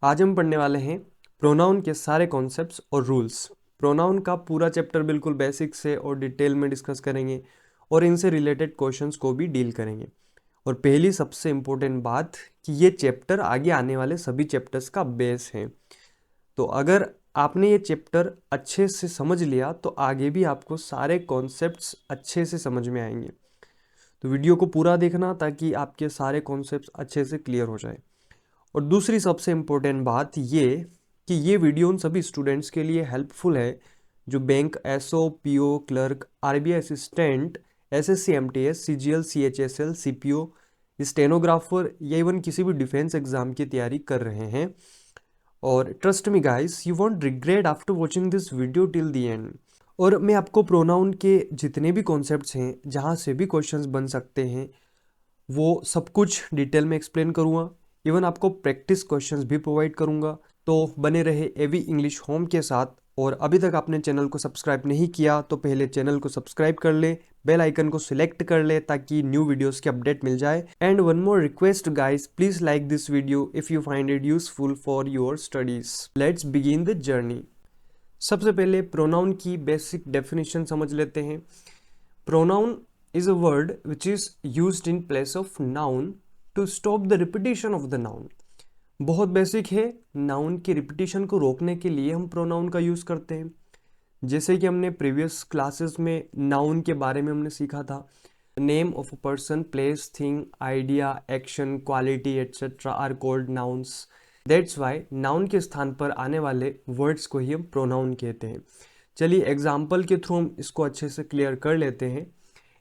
आज हम पढ़ने वाले हैं प्रोनाउन के सारे कॉन्सेप्ट्स और रूल्स। प्रोनाउन का पूरा चैप्टर बिल्कुल बेसिक से और डिटेल में डिस्कस करेंगे और इनसे रिलेटेड क्वेश्चंस को भी डील करेंगे। और पहली सबसे इम्पोर्टेंट बात कि ये चैप्टर आगे आने वाले सभी चैप्टर्स का बेस है। तो अगर आपने ये चैप्टर अच्छे से समझ लिया तो आगे भी आपको सारे कॉन्सेप्ट्स अच्छे से समझ में आएंगे। तो वीडियो को पूरा देखना ताकि आपके सारे कॉन्सेप्ट्स अच्छे से क्लियर हो जाए। और दूसरी सबसे इम्पोर्टेंट बात ये कि ये वीडियो उन सभी स्टूडेंट्स के लिए हेल्पफुल है जो bank, SO, PO, clerk, RBI assistant, SSC, MTS, CGL, CHSL, CPO, stenographer या इवन किसी भी डिफेंस एग्जाम की तैयारी कर रहे हैं। और trust me guys, you want regret after watching this video till the end. और मैं आपको प्रोनाउन के जितने भी कॉन्सेप्ट्स हैं, जहाँ से भी क्वेश्चंस बन सकते हैं, वो सब कुछ डिटेल में एक्सप्लेन करूँगा। इवन आपको प्रैक्टिस क्वेश्चंस भी प्रोवाइड करूँगा। तो बने रहे एवी इंग्लिश होम के साथ। और अभी तक आपने चैनल को सब्सक्राइब नहीं किया तो पहले चैनल को सब्सक्राइब कर ले, बेल आइकन को सिलेक्ट कर ले ताकि न्यू वीडियोस की अपडेट मिल जाए। And one more request guys, please like this video if you find it useful for your studies. Let's begin the journey. सबसे पहले प्रोनाउन की बेसिक डेफिनेशन समझ लेते हैं। Pronoun is a word which is used in place of noun to stop the repetition of the noun। बहुत basic है। Noun की repetition को रोकने के लिए हम प्रोनाउन का यूज करते हैं। जैसे कि हमने प्रीवियस क्लासेस में नाउन के बारे में हमने सीखा था। Name of a person, place, thing, idea, action, quality etcetera are called nouns. That's why noun के स्थान पर आने वाले वर्ड्स को ही हम प्रोनाउन कहते हैं। चलिए एग्जाम्पल के थ्रू हम इसको अच्छे से क्लियर कर लेते हैं।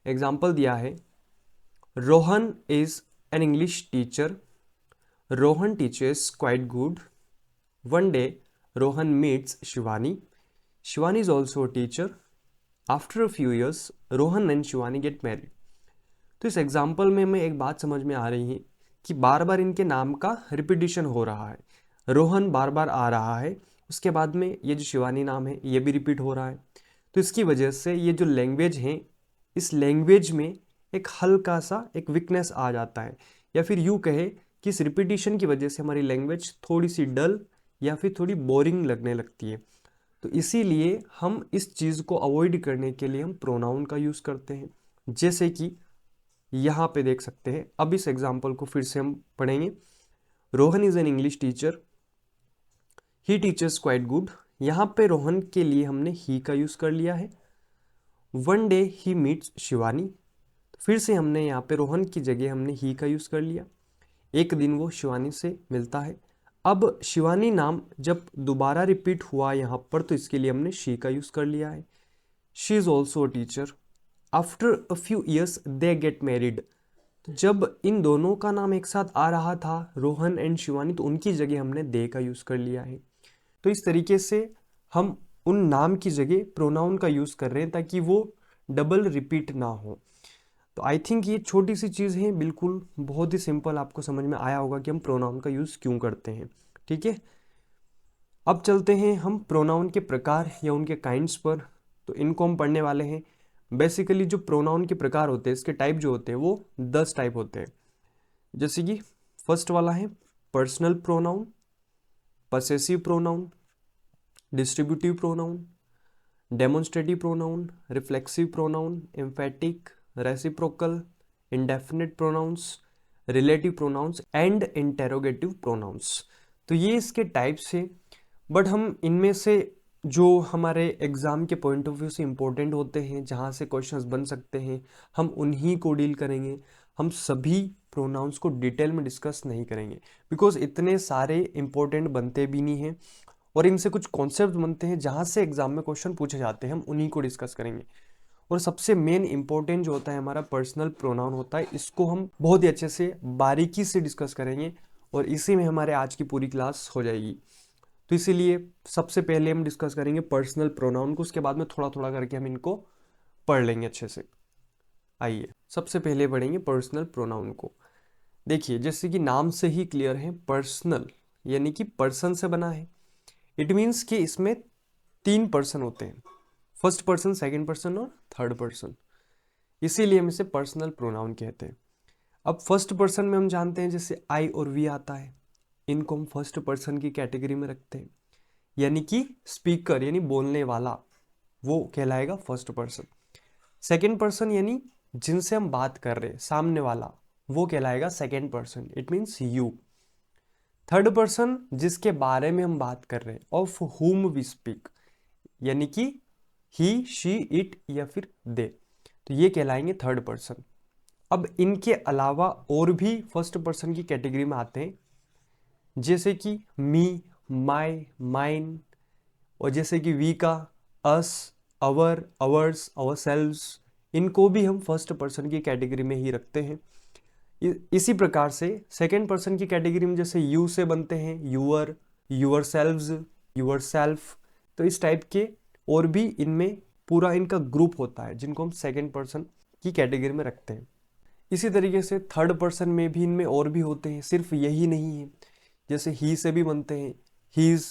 एग्जाम्पल दिया है, Rohan is an English teacher. Rohan teachers quite good. One day Rohan meets Shivani. Shivani is also a teacher. After a few years Rohan and Shivani get married. तो इस एग्जाम्पल में हमें एक बात समझ में आ रही है कि बार बार इनके नाम का रिपीटिशन हो रहा है। रोहन बार बार आ रहा है, उसके बाद में ये जो शिवानी नाम है ये भी रिपीट हो रहा है। तो इसकी वजह से ये जो लैंग्वेज है, इस लैंग्वेज में एक हल्का सा एक वीकनेस आ जाता है, या फिर यूँ कहे कि इस रिपीटिशन की वजह से हमारी लैंग्वेज थोड़ी सी डल या फिर थोड़ी बोरिंग लगने लगती है। तो इसीलिए हम इस चीज़ को अवॉइड करने के लिए हम प्रोनाउन का यूज़ करते हैं। जैसे कि यहाँ पे देख सकते हैं। अब इस एग्जाम्पल को फिर से हम पढ़ेंगे। Rohan is an English teacher. He teachers quite good. यहाँ पे रोहन के लिए हमने ही का यूज़ कर लिया है। One day he meets Shivani. फिर से हमने यहाँ पे रोहन की जगह हमने ही का यूज़ कर लिया। एक दिन वो शिवानी से मिलता है। अब शिवानी नाम जब दोबारा रिपीट हुआ यहाँ पर तो इसके लिए हमने शी का यूज़ कर लिया है। She is also a teacher. After a few years they get married. जब इन दोनों का नाम एक साथ आ रहा था, रोहन एंड शिवानी, तो उनकी जगह हमने दे का यूज़ कर लिया है। तो इस तरीके से हम उन नाम की जगह प्रोनाउन का यूज़ कर रहे हैं ताकि वो डबल रिपीट ना हो। तो आई थिंक ये छोटी सी चीज़ है, बिल्कुल बहुत ही सिंपल, आपको समझ में आया होगा कि हम प्रोनाउन का यूज़ क्यों करते हैं। ठीक है, अब चलते हैं हम प्रोनाउन के प्रकार या उनके काइंड्स पर। तो इनको हम पढ़ने वाले हैं। बेसिकली जो प्रोनाउन के प्रकार होते हैं, इसके टाइप जो होते हैं वो 10 टाइप होते हैं। जैसे कि फर्स्ट वाला है personal pronoun, possessive pronoun, distributive pronoun, demonstrative pronoun, reflexive pronoun, emphatic, reciprocal, indefinite pronouns, relative pronouns and interrogative pronouns. तो ये इसके टाइप्स है। बट हम इनमें से जो हमारे एग्जाम के पॉइंट ऑफ व्यू से इम्पोर्टेंट होते हैं, जहाँ से क्वेश्चंस बन सकते हैं, हम उन्हीं को डील करेंगे। हम सभी प्रोनाउंस को डिटेल में डिस्कस नहीं करेंगे बिकॉज इतने सारे इंपॉर्टेंट बनते भी नहीं हैं और इनसे कुछ कॉन्सेप्ट बनते हैं जहाँ से एग्जाम में क्वेश्चन पूछे जाते हैं, हम उन्हीं को डिस्कस करेंगे। और सबसे मेन इंपॉर्टेंट जो होता है हमारा पर्सनल प्रोनाउन होता है, इसको हम बहुत ही अच्छे से बारीकी से डिस्कस करेंगे और इसी में हमारे आज की पूरी क्लास हो जाएगी। तो इसीलिए सबसे पहले हम डिस्कस करेंगे पर्सनल प्रोनाउन को, उसके बाद में थोड़ा थोड़ा करके हम इनको पढ़ लेंगे अच्छे से। आइए सबसे पहले पढ़ेंगे पर्सनल प्रोनाउन को। देखिए जैसे कि नाम से ही क्लियर है, पर्सनल यानी कि पर्सन से बना है। इट मीन्स कि इसमें 3 पर्सन होते हैं, फर्स्ट पर्सन, सेकंड पर्सन और थर्ड पर्सन, इसीलिए हम इसे पर्सनल प्रोनाउन कहते हैं। अब फर्स्ट पर्सन में हम जानते हैं जैसे आई और वी आता है। इनको हम फर्स्ट पर्सन की कैटेगरी में रखते हैं, यानी कि स्पीकर यानी बोलने वाला वो कहलाएगा फर्स्ट पर्सन। सेकेंड पर्सन यानी जिनसे हम बात कर रहे हैं सामने वाला, वो कहलाएगा second person, it means you. Third person जिसके बारे में हम बात कर रहे हैं, ऑफ हुम वी स्पीक, यानी कि ही, शी, इट या फिर दे, तो ये कहलाएंगे थर्ड पर्सन। अब इनके अलावा और भी फर्स्ट पर्सन की कैटेगरी में आते हैं, जैसे कि मी, माई, माइन, और जैसे कि वी का अस, अवर, अवर्स, अवर सेल्व्स, इनको भी हम फर्स्ट पर्सन की कैटेगरी में ही रखते हैं। इसी प्रकार से सेकेंड पर्सन की कैटेगरी में जैसे यू से बनते हैं your, your selves, your self, तो इस टाइप के और भी इनमें पूरा इनका ग्रुप होता है जिनको हम सेकेंड पर्सन की कैटेगरी में रखते हैं। इसी तरीके से थर्ड पर्सन में भी इनमें और भी होते हैं, सिर्फ यही नहीं है। जैसे ही से भी बनते हैं हीज,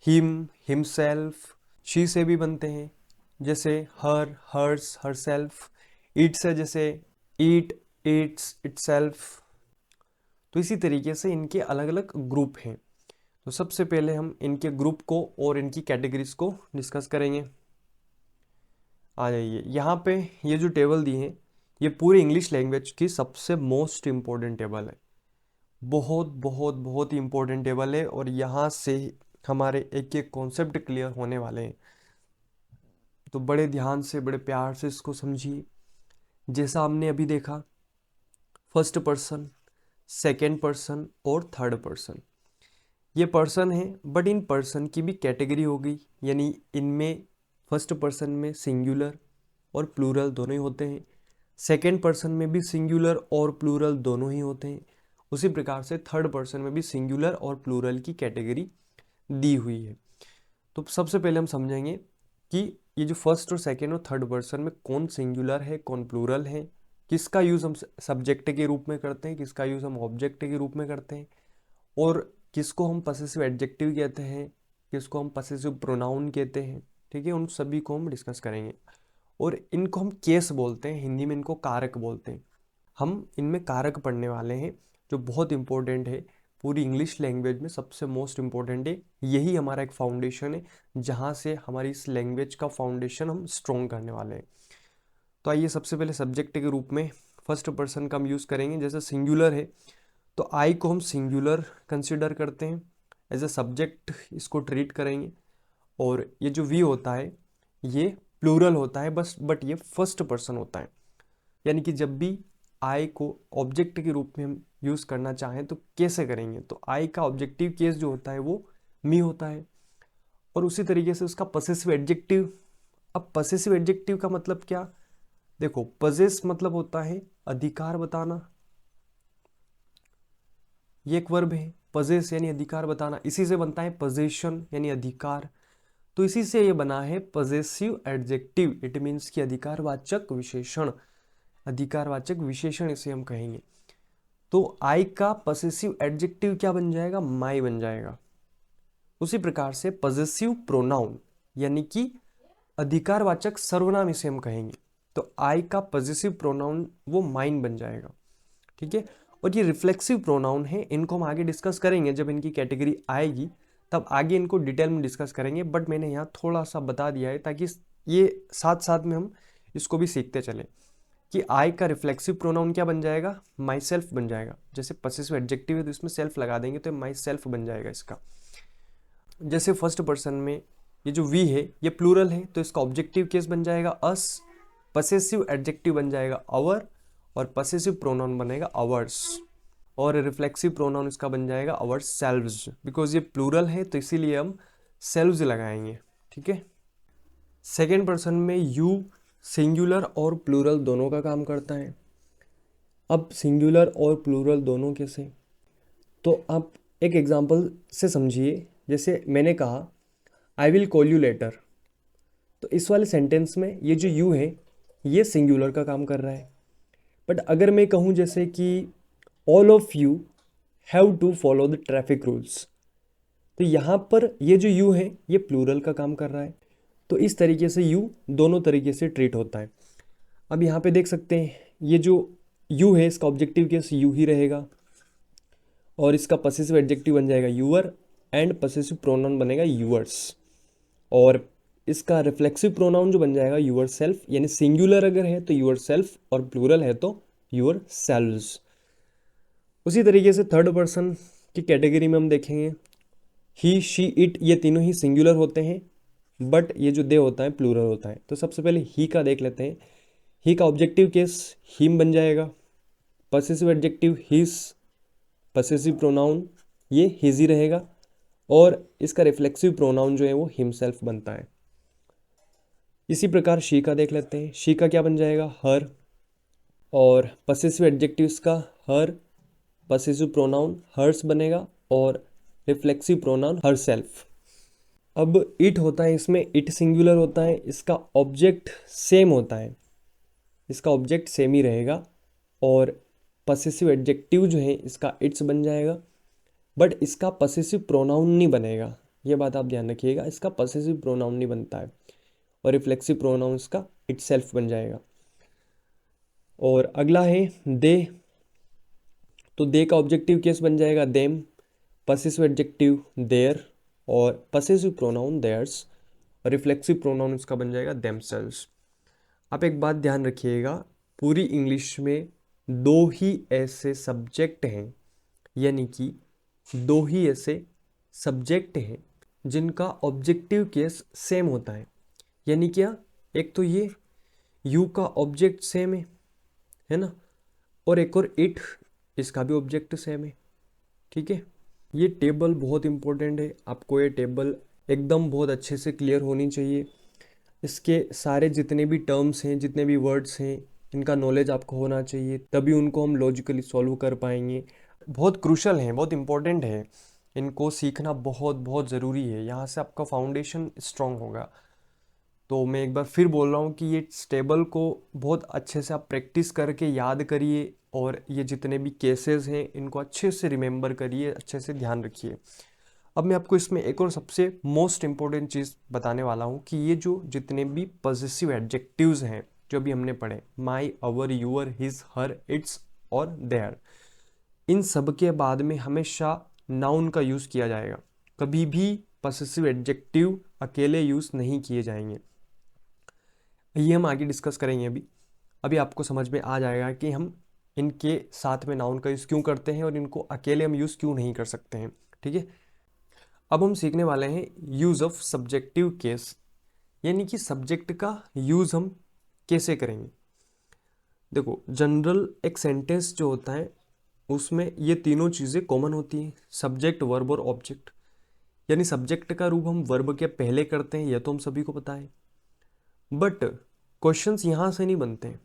हिम, हिमसेल्फ, शी से भी बनते हैं जैसे हर, हर्स, हरसेल्फ, इट से जैसे ईट, इट्स, इटसेल्फ। तो इसी तरीके से इनके अलग अलग ग्रुप हैं। तो सबसे पहले हम इनके ग्रुप को और इनकी कैटेगरीज को डिस्कस करेंगे। आ जाइए, यहाँ पे ये जो टेबल दी है ये पूरी इंग्लिश लैंग्वेज की सबसे मोस्ट इम्पोर्टेंट टेबल है। बहुत बहुत बहुत ही इम्पोर्टेंट टेबल है और यहाँ से हमारे एक एक कॉन्सेप्ट क्लियर होने वाले हैं। तो बड़े ध्यान से, बड़े प्यार से इसको समझिए। जैसा हमने अभी देखा, फर्स्ट पर्सन, सेकेंड पर्सन और थर्ड पर्सन, ये पर्सन है, बट इन पर्सन की भी कैटेगरी हो गई, यानी इनमें फर्स्ट पर्सन में सिंगुलर और प्लूरल दोनों ही होते हैं, सेकेंड पर्सन में भी सिंगुलर और प्लूरल दोनों ही होते हैं। उसी प्रकार से थर्ड पर्सन में भी सिंगुलर और प्लूरल की कैटेगरी दी हुई है। तो सबसे पहले हम समझेंगे कि ये जो फर्स्ट और सेकेंड और थर्ड पर्सन में कौन सिंगुलर है, कौन प्लूरल है, किसका यूज़ हम सब्जेक्ट के रूप में करते हैं, किसका यूज़ हम ऑब्जेक्ट के रूप में करते हैं, और किसको हम पसेसिव एडजेक्टिव कहते हैं, किसको हम पसेसिव प्रोनाउन कहते हैं। ठीक है, उन सभी को हम डिस्कस करेंगे। और इनको हम केस बोलते हैं, हिंदी में इनको कारक बोलते हैं। हम इनमें कारक पढ़ने वाले हैं जो बहुत इंपॉर्टेंट है, पूरी इंग्लिश लैंग्वेज में सबसे मोस्ट इम्पोर्टेंट है। यही हमारा एक फाउंडेशन है जहाँ से हमारी इस लैंग्वेज का फाउंडेशन हम स्ट्रॉन्ग करने वाले हैं। तो आइए, सबसे पहले सब्जेक्ट के रूप में फर्स्ट पर्सन का हम यूज़ करेंगे। जैसे सिंगुलर है तो आई को हम सिंगुलर कंसिडर करते हैं, एज ए सब्जेक्ट इसको ट्रीट करेंगे। और ये जो वी होता है ये प्लूरल होता है बट ये फर्स्ट पर्सन होता है, यानी कि जब भी आई को ऑब्जेक्ट के रूप में हम यूज़ करना चाहें तो कैसे करेंगे, तो आई का ऑब्जेक्टिव केस जो होता है वो मी होता है। और उसी तरीके से उसका पसेसिव एडजेक्टिव। अब पसेसिव एडजेक्टिव का मतलब क्या, देखो, पजेस मतलब होता है अधिकार बताना, ये एक वर्ब है, पजेस यानी अधिकार बताना, इसी से बनता है पजेशन यानी अधिकार। तो इसी से ये बना है पजेसिव एडजेक्टिव, इट मीन्स कि अधिकारवाचक विशेषण, अधिकारवाचक विशेषण इसे हम कहेंगे। तो आई का पजेसिव एडजेक्टिव क्या बन जाएगा, माई बन जाएगा। उसी प्रकार से पजेसिव प्रोनाउन यानी कि अधिकारवाचक सर्वनाम इसे हम कहेंगे, तो आई का पजेसिव प्रोनाउन वो माइन बन जाएगा। ठीक है, और ये रिफ्लेक्सिव प्रोनाउन है, इनको हम आगे डिस्कस करेंगे जब इनकी कैटेगरी आएगी, तब आगे इनको डिटेल में डिस्कस करेंगे। बट मैंने यहाँ थोड़ा सा बता दिया है ताकि ये साथ साथ में हम इसको भी सीखते चलें कि आई का रिफ्लेक्सिव प्रोनाउन क्या बन जाएगा, माई सेल्फ बन जाएगा। जैसे पसेसिव एडजेक्टिव है तो इसमें सेल्फ लगा देंगे तो माई सेल्फ बन जाएगा इसका। जैसे फर्स्ट पर्सन में ये जो वी है ये प्लूरल है तो इसका ऑब्जेक्टिव केस बन जाएगा अस, पसेसिव एडजेक्टिव बन जाएगा आवर, और पसेसिव प्रोनाउन बनेगा आवर्स, और रिफ्लेक्सिव प्रोनाउन इसका बन जाएगा आवर सेल्व्स। बिकॉज ये प्लूरल है तो इसीलिए हम सेल्व्स लगाएंगे। ठीक है, सेकेंड पर्सन में यू सिंगुलर और प्लूरल दोनों का काम करता है। अब सिंगुलर और प्लूरल दोनों कैसे, तो आप एक एग्जांपल से समझिए। जैसे मैंने कहा I will call you later, तो इस वाले सेंटेंस में ये जो यू है ये सिंगुलर का काम कर रहा है। बट अगर मैं कहूँ जैसे कि all of you have to follow the traffic rules, तो यहाँ पर ये जो यू है ये प्लूरल का काम कर रहा है। तो इस तरीके से यू दोनों तरीके से ट्रीट होता है। अब यहाँ पे देख सकते हैं ये जो यू है इसका ऑब्जेक्टिव केस यू ही रहेगा, और इसका पसेसिव एडजेक्टिव बन जाएगा यूअर एंड पसेसिव प्रोनाउन बनेगा यूअर्स। और इसका रिफ्लेक्सिव प्रोनाउन जो बन जाएगा यूअर सेल्फ, यानी सिंगुलर अगर है तो यूअर सेल्फ और प्लूरल है तो यूअर सेल्व्स। उसी तरीके से थर्ड पर्सन की कैटेगरी में हम देखेंगे ही शी इट, ये तीनों ही सिंगुलर होते हैं, बट ये जो दे होता है प्लूरल होता है। तो सबसे पहले ही का देख लेते हैं। ही का ऑब्जेक्टिव केस हिम बन जाएगा, possessive adjective his, possessive pronoun ये हिज ही रहेगा, और इसका रिफ्लेक्सिव प्रोनाउन जो है वो हिमसेल्फ बनता है। इसी प्रकार शी का देख लेते हैं। शी का क्या बन जाएगा हर, और पसेसिव एडजेक्टिव इसका हर, पसेसिव प्रोनाउन हर्स बनेगा, और रिफ्लेक्सिव प्रोनाउन हर सेल्फ। अब इट होता है, इसमें इट सिंगुलर होता है, इसका ऑब्जेक्ट सेम होता है, इसका ऑब्जेक्ट सेम ही रहेगा, और पसेसिव एडजेक्टिव जो है इसका इट्स बन जाएगा, बट इसका पसेसिव प्रोनाउन नहीं बनेगा। ये बात आप ध्यान रखिएगा, इसका पसेसिव प्रोनाउन नहीं बनता है, और रिफ्लेक्सिव प्रोनाउन इसका इटसेल्फ बन जाएगा। और अगला है दे, तो दे का ऑब्जेक्टिव केस बन जाएगा देम, पसेसिव एडजेक्टिव देयर, और पसेसिव प्रोनाउन देयर्स, और रिफ्लेक्सिव प्रोनाउन इसका बन जाएगा देमसेल्व्स। आप एक बात ध्यान रखिएगा, पूरी इंग्लिश में दो ही ऐसे सब्जेक्ट हैं, यानी कि दो ही ऐसे सब्जेक्ट हैं जिनका ऑब्जेक्टिव केस सेम होता है। यानी क्या, एक तो ये यू का ऑब्जेक्ट सेम है ना, और एक और इट, इसका भी ऑब्जेक्ट सेम है। ठीक है, ये टेबल बहुत इंपॉर्टेंट है, आपको ये टेबल एकदम बहुत अच्छे से क्लियर होनी चाहिए। इसके सारे जितने भी टर्म्स हैं, जितने भी वर्ड्स हैं, इनका नॉलेज आपको होना चाहिए, तभी उनको हम लॉजिकली सॉल्व कर पाएंगे। बहुत क्रूशल है, बहुत इंपॉर्टेंट है, इनको सीखना बहुत बहुत ज़रूरी है, यहाँ से आपका फाउंडेशन स्ट्रांग होगा। तो मैं एक बार फिर बोल रहा हूँ कि ये टेबल को बहुत अच्छे से आप प्रैक्टिस करके याद करिए, और ये जितने भी केसेस हैं इनको अच्छे से रिमेंबर करिए, अच्छे से ध्यान रखिए। अब मैं आपको इसमें एक और सबसे मोस्ट इम्पोर्टेंट चीज़ बताने वाला हूँ कि ये जो जितने भी पॉजिटिव एडजेक्टिव्स हैं जो भी हमने पढ़े, माई, अवर, यूअर, हिज, हर, इट्स और देयर, इन सब के बाद में हमेशा नाउन का यूज़ किया जाएगा। कभी भी पॉजिटिव एडजेक्टिव अकेले यूज़ नहीं किए जाएंगे। ये हम आगे डिस्कस करेंगे। अभी अभी आपको समझ में आ जाएगा कि हम इनके साथ में नाउन का यूज़ क्यों करते हैं और इनको अकेले हम यूज़ क्यों नहीं कर सकते हैं। ठीक है, अब हम सीखने वाले हैं यूज़ ऑफ सब्जेक्टिव केस, यानी कि सब्जेक्ट का यूज़ हम कैसे करेंगे। देखो, जनरल एक सेंटेंस जो होता है उसमें ये तीनों चीज़ें कॉमन होती हैं, सब्जेक्ट, वर्ब और ऑब्जेक्ट। यानी सब्जेक्ट का रूप हम वर्ब के पहले करते हैं, यह तो हम सभी को पता है, बट क्वेश्चंस यहाँ से नहीं बनते हैं।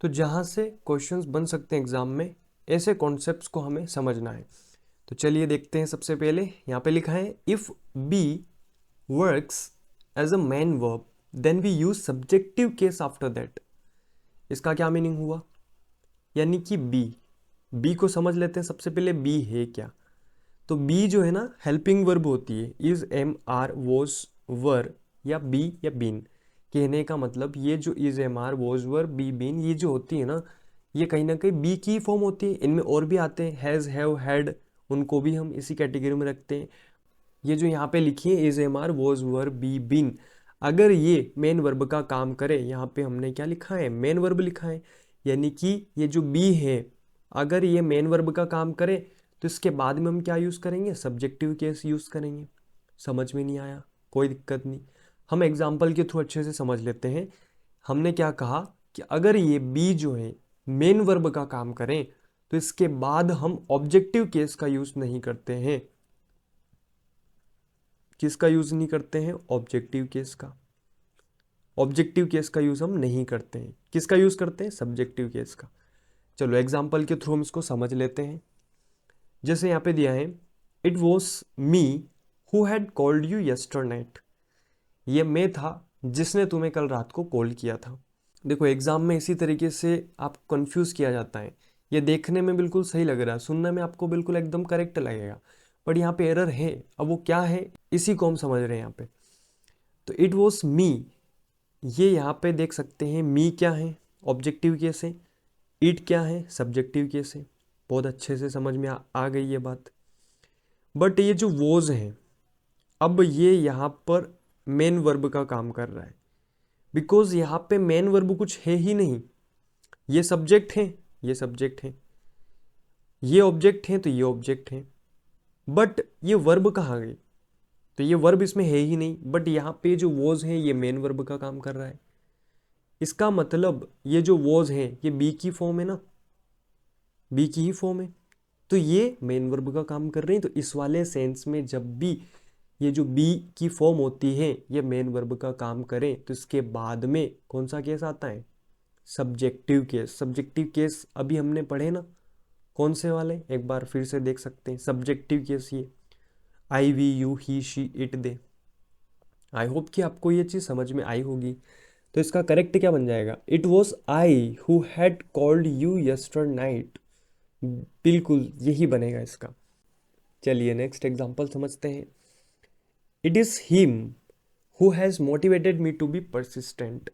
तो जहाँ से क्वेश्चंस बन सकते हैं एग्जाम में, ऐसे कॉन्सेप्ट्स को हमें समझना है। तो चलिए देखते हैं। सबसे पहले यहाँ पे लिखा है if be works as a main verb then we use subjective case after that. इसका क्या मीनिंग हुआ, यानी कि बी को समझ लेते हैं। सबसे पहले बी है क्या, तो बी जो है ना हेल्पिंग वर्ब होती है, is, am, are, was, were या बी या बीन। कहने का मतलब ये जो is, am, are, was, were, be, been, ये जो होती है ना, ये कहीं ना कहीं बी की फॉर्म होती है। इनमें और भी आते हैं, हैज़, हैव, हैड, उनको भी हम इसी कैटेगरी में रखते हैं। ये जो यहाँ पे लिखी है is, am, are, was, were, be, been, अगर ये मेन वर्ब का काम करे, यहाँ पे हमने क्या लिखा है, मेन वर्ब लिखा है, यानी कि ये जो बी है अगर ये मेन वर्ब का काम करे तो इसके बाद में हम क्या यूज़ करेंगे, सब्जेक्टिव केस यूज़ करेंगे। समझ में नहीं आया, कोई दिक्कत नहीं, हम एग्जाम्पल के थ्रू अच्छे से समझ लेते हैं। हमने क्या कहा कि अगर ये बी जो है मेन वर्ब का काम करें तो इसके बाद हम ऑब्जेक्टिव केस का यूज़ नहीं करते हैं। किसका यूज़ नहीं करते हैं, ऑब्जेक्टिव केस का। ऑब्जेक्टिव केस का यूज़ हम नहीं करते हैं, किसका यूज़ करते हैं, सब्जेक्टिव केस का। चलो एग्जाम्पल के थ्रू हम इसको समझ लेते हैं। जैसे यहाँ पे दिया है it was me who had called you yester night, ये मैं था जिसने तुम्हें कल रात को कॉल किया था। देखो एग्जाम में इसी तरीके से आप कंफ्यूज किया जाता है। ये देखने में बिल्कुल सही लग रहा है, सुनने में आपको बिल्कुल एकदम करेक्ट लगेगा, बट यहाँ पे एरर है। अब वो क्या है, इसी को हम समझ रहे हैं यहाँ पे। तो इट वॉज मी, ये यहाँ पे देख सकते हैं, मी क्या है, ऑब्जेक्टिव केस है, इट क्या है, सब्जेक्टिव केस है। बहुत अच्छे से समझ में आ गई ये बात। बट ये जो वोज हैं, अब ये यहाँ पर मेन वर्ब का काम कर रहा है, बिकॉज यहाँ पे मेन वर्ब कुछ है ही नहीं। ये सब्जेक्ट है, ये सब्जेक्ट है, ये ऑब्जेक्ट है तो ये ऑब्जेक्ट है, बट ये वर्ब कहाँ गई? तो ये वर्ब इसमें है ही नहीं, बट यहाँ पे जो वोज है ये मेन वर्ब का काम कर रहा है। इसका मतलब ये जो वोज है ये बी की फॉर्म है ना, बी की ही फॉर्म है, तो ये मेन वर्ब का काम कर रहे हैं। तो इस वाले सेंस में जब भी ये जो बी की फॉर्म होती है ये मेन वर्ब का काम करें तो इसके बाद में कौन सा केस आता है? Subjective case. सब्जेक्टिव केस अभी हमने पढ़े ना, कौन से वाले, एक बार फिर से देख सकते हैं। सब्जेक्टिव केस ये I, we, you, he, she, it, they. I hope कि आपको ये चीज़ समझ में आई होगी। तो इसका करेक्ट क्या बन जाएगा? It was I who had called you yester night. बिल्कुल यही बनेगा इसका। चलिए नेक्स्ट एग्जाम्पल समझते हैं। It is him who has motivated me to be persistent,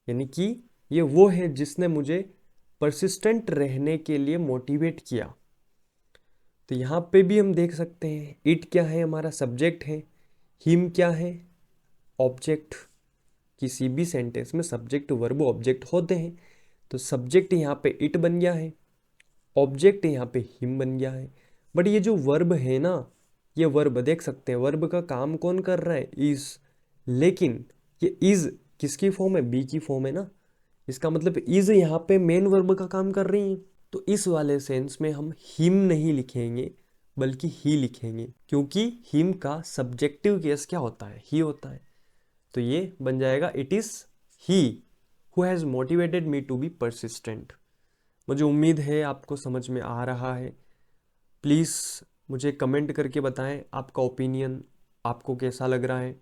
यानी कि ये वो है जिसने मुझे परसिस्टेंट रहने के लिए मोटिवेट किया। तो यहाँ पे भी हम देख सकते हैं इट क्या है? हमारा सब्जेक्ट है। हिम क्या है? ऑब्जेक्ट। किसी भी सेंटेंस में सब्जेक्ट वर्ब ऑब्जेक्ट होते हैं, तो सब्जेक्ट यहाँ पे इट बन गया है, ऑब्जेक्ट यहाँ पे हिम बन गया है। बट ये जो वर्ब है ना, ये वर्ब देख सकते हैं, वर्ब का काम कौन कर रहा है? इज। लेकिन ये इज किसकी फॉर्म है? बी की फॉर्म है ना, इसका मतलब इज यहाँ पे मेन वर्ब का काम कर रही है। तो इस वाले सेंस में हम हिम नहीं लिखेंगे बल्कि ही लिखेंगे, क्योंकि हिम का सब्जेक्टिव केस क्या होता है? ही होता है। तो ये बन जाएगा it is he who has motivated me to be persistent. मुझे उम्मीद है आपको समझ में आ रहा है। प्लीज़ मुझे कमेंट करके बताएं आपका ओपिनियन, आपको कैसा लग रहा है।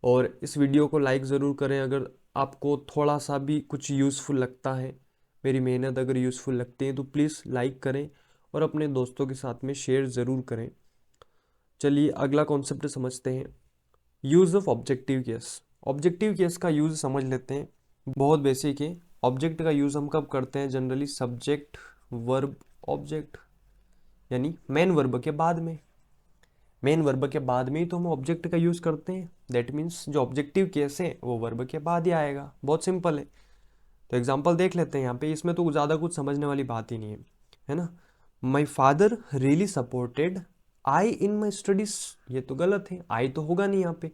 और इस वीडियो को लाइक ज़रूर करें अगर आपको थोड़ा सा भी कुछ यूज़फुल लगता है, मेरी मेहनत अगर यूज़फुल लगती है तो प्लीज़ लाइक करें और अपने दोस्तों के साथ में शेयर ज़रूर करें। चलिए अगला कॉन्सेप्ट समझते हैं, use of objective case. Objective case का यूज़ समझ लेते हैं, बहुत बेसिक है। ऑब्जेक्ट का यूज़ हम कब करते हैं? जनरली सब्जेक्ट वर्ब ऑब्जेक्ट, यानी मेन वर्ब के बाद में। मेन वर्ब के बाद में ही तो हम ऑब्जेक्ट का यूज़ करते हैं। दैट मीन्स जो ऑब्जेक्टिव केस है वो वर्ब के बाद ही आएगा। बहुत सिंपल है। तो एग्जांपल देख लेते हैं यहाँ पे, इसमें तो ज़्यादा कुछ समझने वाली बात ही नहीं है ना। माई father really supported I in my studies. ये तो गलत है, आई तो होगा नहीं यहाँ पे,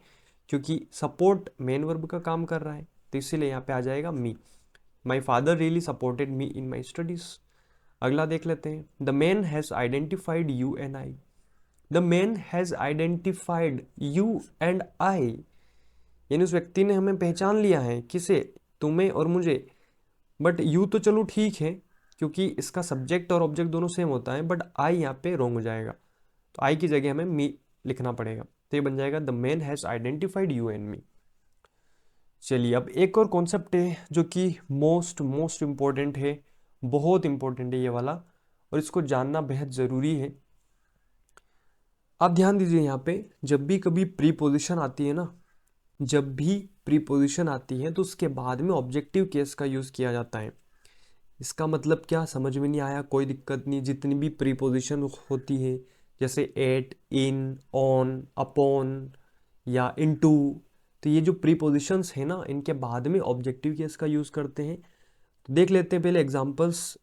क्योंकि सपोर्ट मेन वर्ब का काम कर रहा है, तो इसीलिए यहाँ पे आ जाएगा me. My father really supported me in my studies. अगला देख लेते हैं, the man has identified you and I. The man has identified you and I, यानी उस व्यक्ति ने हमें पहचान लिया है। किसे? तुम्हें और मुझे। बट यू तो चलो ठीक है, क्योंकि इसका सब्जेक्ट और ऑब्जेक्ट दोनों सेम होता है, बट आई यहाँ पे रॉन्ग हो जाएगा, तो आई की जगह हमें मी लिखना पड़ेगा। तो ये बन जाएगा the man has identified you and मी। चलिए अब एक और कॉन्सेप्ट है जो कि मोस्ट इम्पोर्टेंट है, बहुत इम्पोर्टेंट है ये वाला, और इसको जानना बेहद ज़रूरी है। आप ध्यान दीजिए यहाँ पे, जब भी कभी प्रीपोजिशन आती है ना, जब भी प्रीपोजिशन आती है तो उसके बाद में ऑब्जेक्टिव केस का यूज़ किया जाता है। इसका मतलब क्या? समझ में नहीं आया कोई दिक्कत नहीं, जितनी भी प्रीपोजिशन होती है जैसे एट, इन, ऑन, अपॉन या इनटू, तो ये जो प्रीपोजिशंस है ना इनके बाद में ऑब्जेक्टिव केस का यूज़ करते हैं। तो देख लेते हैं पहले एग्जांपल्स।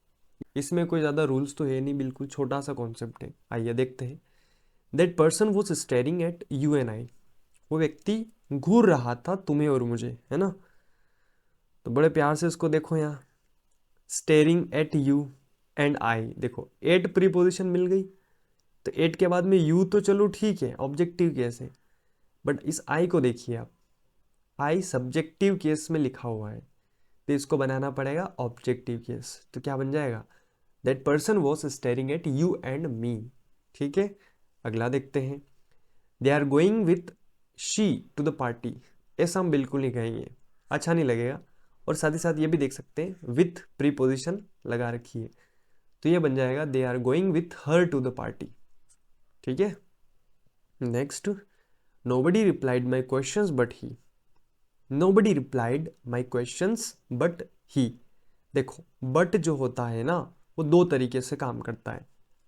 इसमें कोई ज़्यादा रूल्स तो है नहीं, बिल्कुल छोटा सा कॉन्सेप्ट है। आइए देखते हैं। That person was staring at you and आई। वो व्यक्ति घूर रहा था तुम्हें और मुझे, है ना। तो बड़े प्यार से इसको देखो यहाँ, स्टेयरिंग एट यू एंड आई। देखो एट प्रीपोजिशन मिल गई, तो एट के बाद में यू तो चलो ठीक है ऑब्जेक्टिव केस है, बट इस आई को देखिए आप, आई सब्जेक्टिव केस में लिखा हुआ है, तो इसको बनाना पड़ेगा ऑब्जेक्टिव केस। तो क्या बन जाएगा? That person was staring at you and me. ठीक है, अगला देखते हैं। They are going with she to the party. ऐसा हम बिल्कुल नहीं कहेंगे, अच्छा नहीं लगेगा। और साथ ही साथ ये भी देख सकते हैं विथ प्रीपोजिशन लगा रखी है, तो ये बन जाएगा they are going with her to the party. ठीक है, next, nobody replied my questions but he. Nobody replied my questions but he. देखो बट जो होता है ना वो दो तरीके से काम करता है,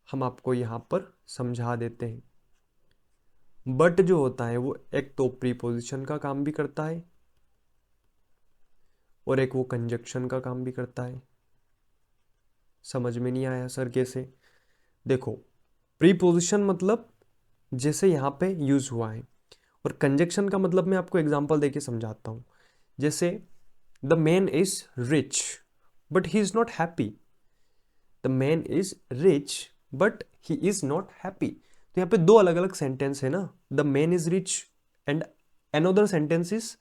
हम आपको यहाँ पर समझा देते हैं। बट जो होता है वो एक तो प्रीपोजिशन का काम भी करता है और एक वो कंजक्शन का काम भी करता है। समझ में नहीं आया सर कैसे? देखो, प्रीपोजिशन मतलब जैसे यहाँ पे यूज हुआ है, और कंजक्शन का मतलब मैं आपको एग्जांपल देके समझाता हूँ। जैसे the man is rich but he is not happy. The man is rich but he is not happy. तो यहाँ पे दो अलग अलग सेंटेंस है ना, the man is rich and another sentence is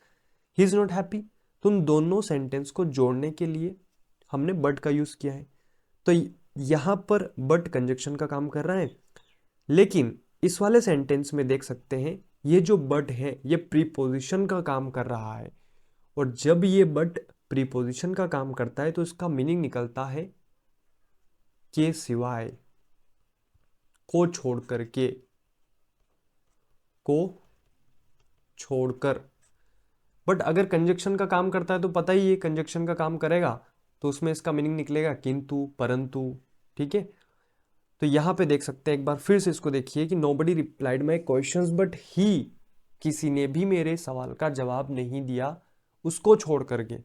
he is not happy. तो उन दोनों सेंटेंस को जोड़ने के लिए हमने बट का यूज किया है। तो यहाँ पर बट कंजक्शन का काम कर रहा है, लेकिन इस वाले सेंटेंस में देख सकते हैं ये जो बट है ये प्रीपोजिशन का काम कर रहा है। और जब ये बट प्रीपोजिशन का काम करता है तो इसका मीनिंग निकलता है के सिवाय, को छोड़कर, को छोड़कर। बट अगर कंजक्शन का काम करता है तो पता ही है कंजक्शन का काम करेगा तो उसमें इसका मीनिंग निकलेगा किंतु, परंतु। ठीक है, तो यहां पे देख सकते हैं, एक बार फिर से इसको देखिए कि nobody replied my questions but ही, किसी ने भी मेरे सवाल का जवाब नहीं दिया उसको छोड़ करके।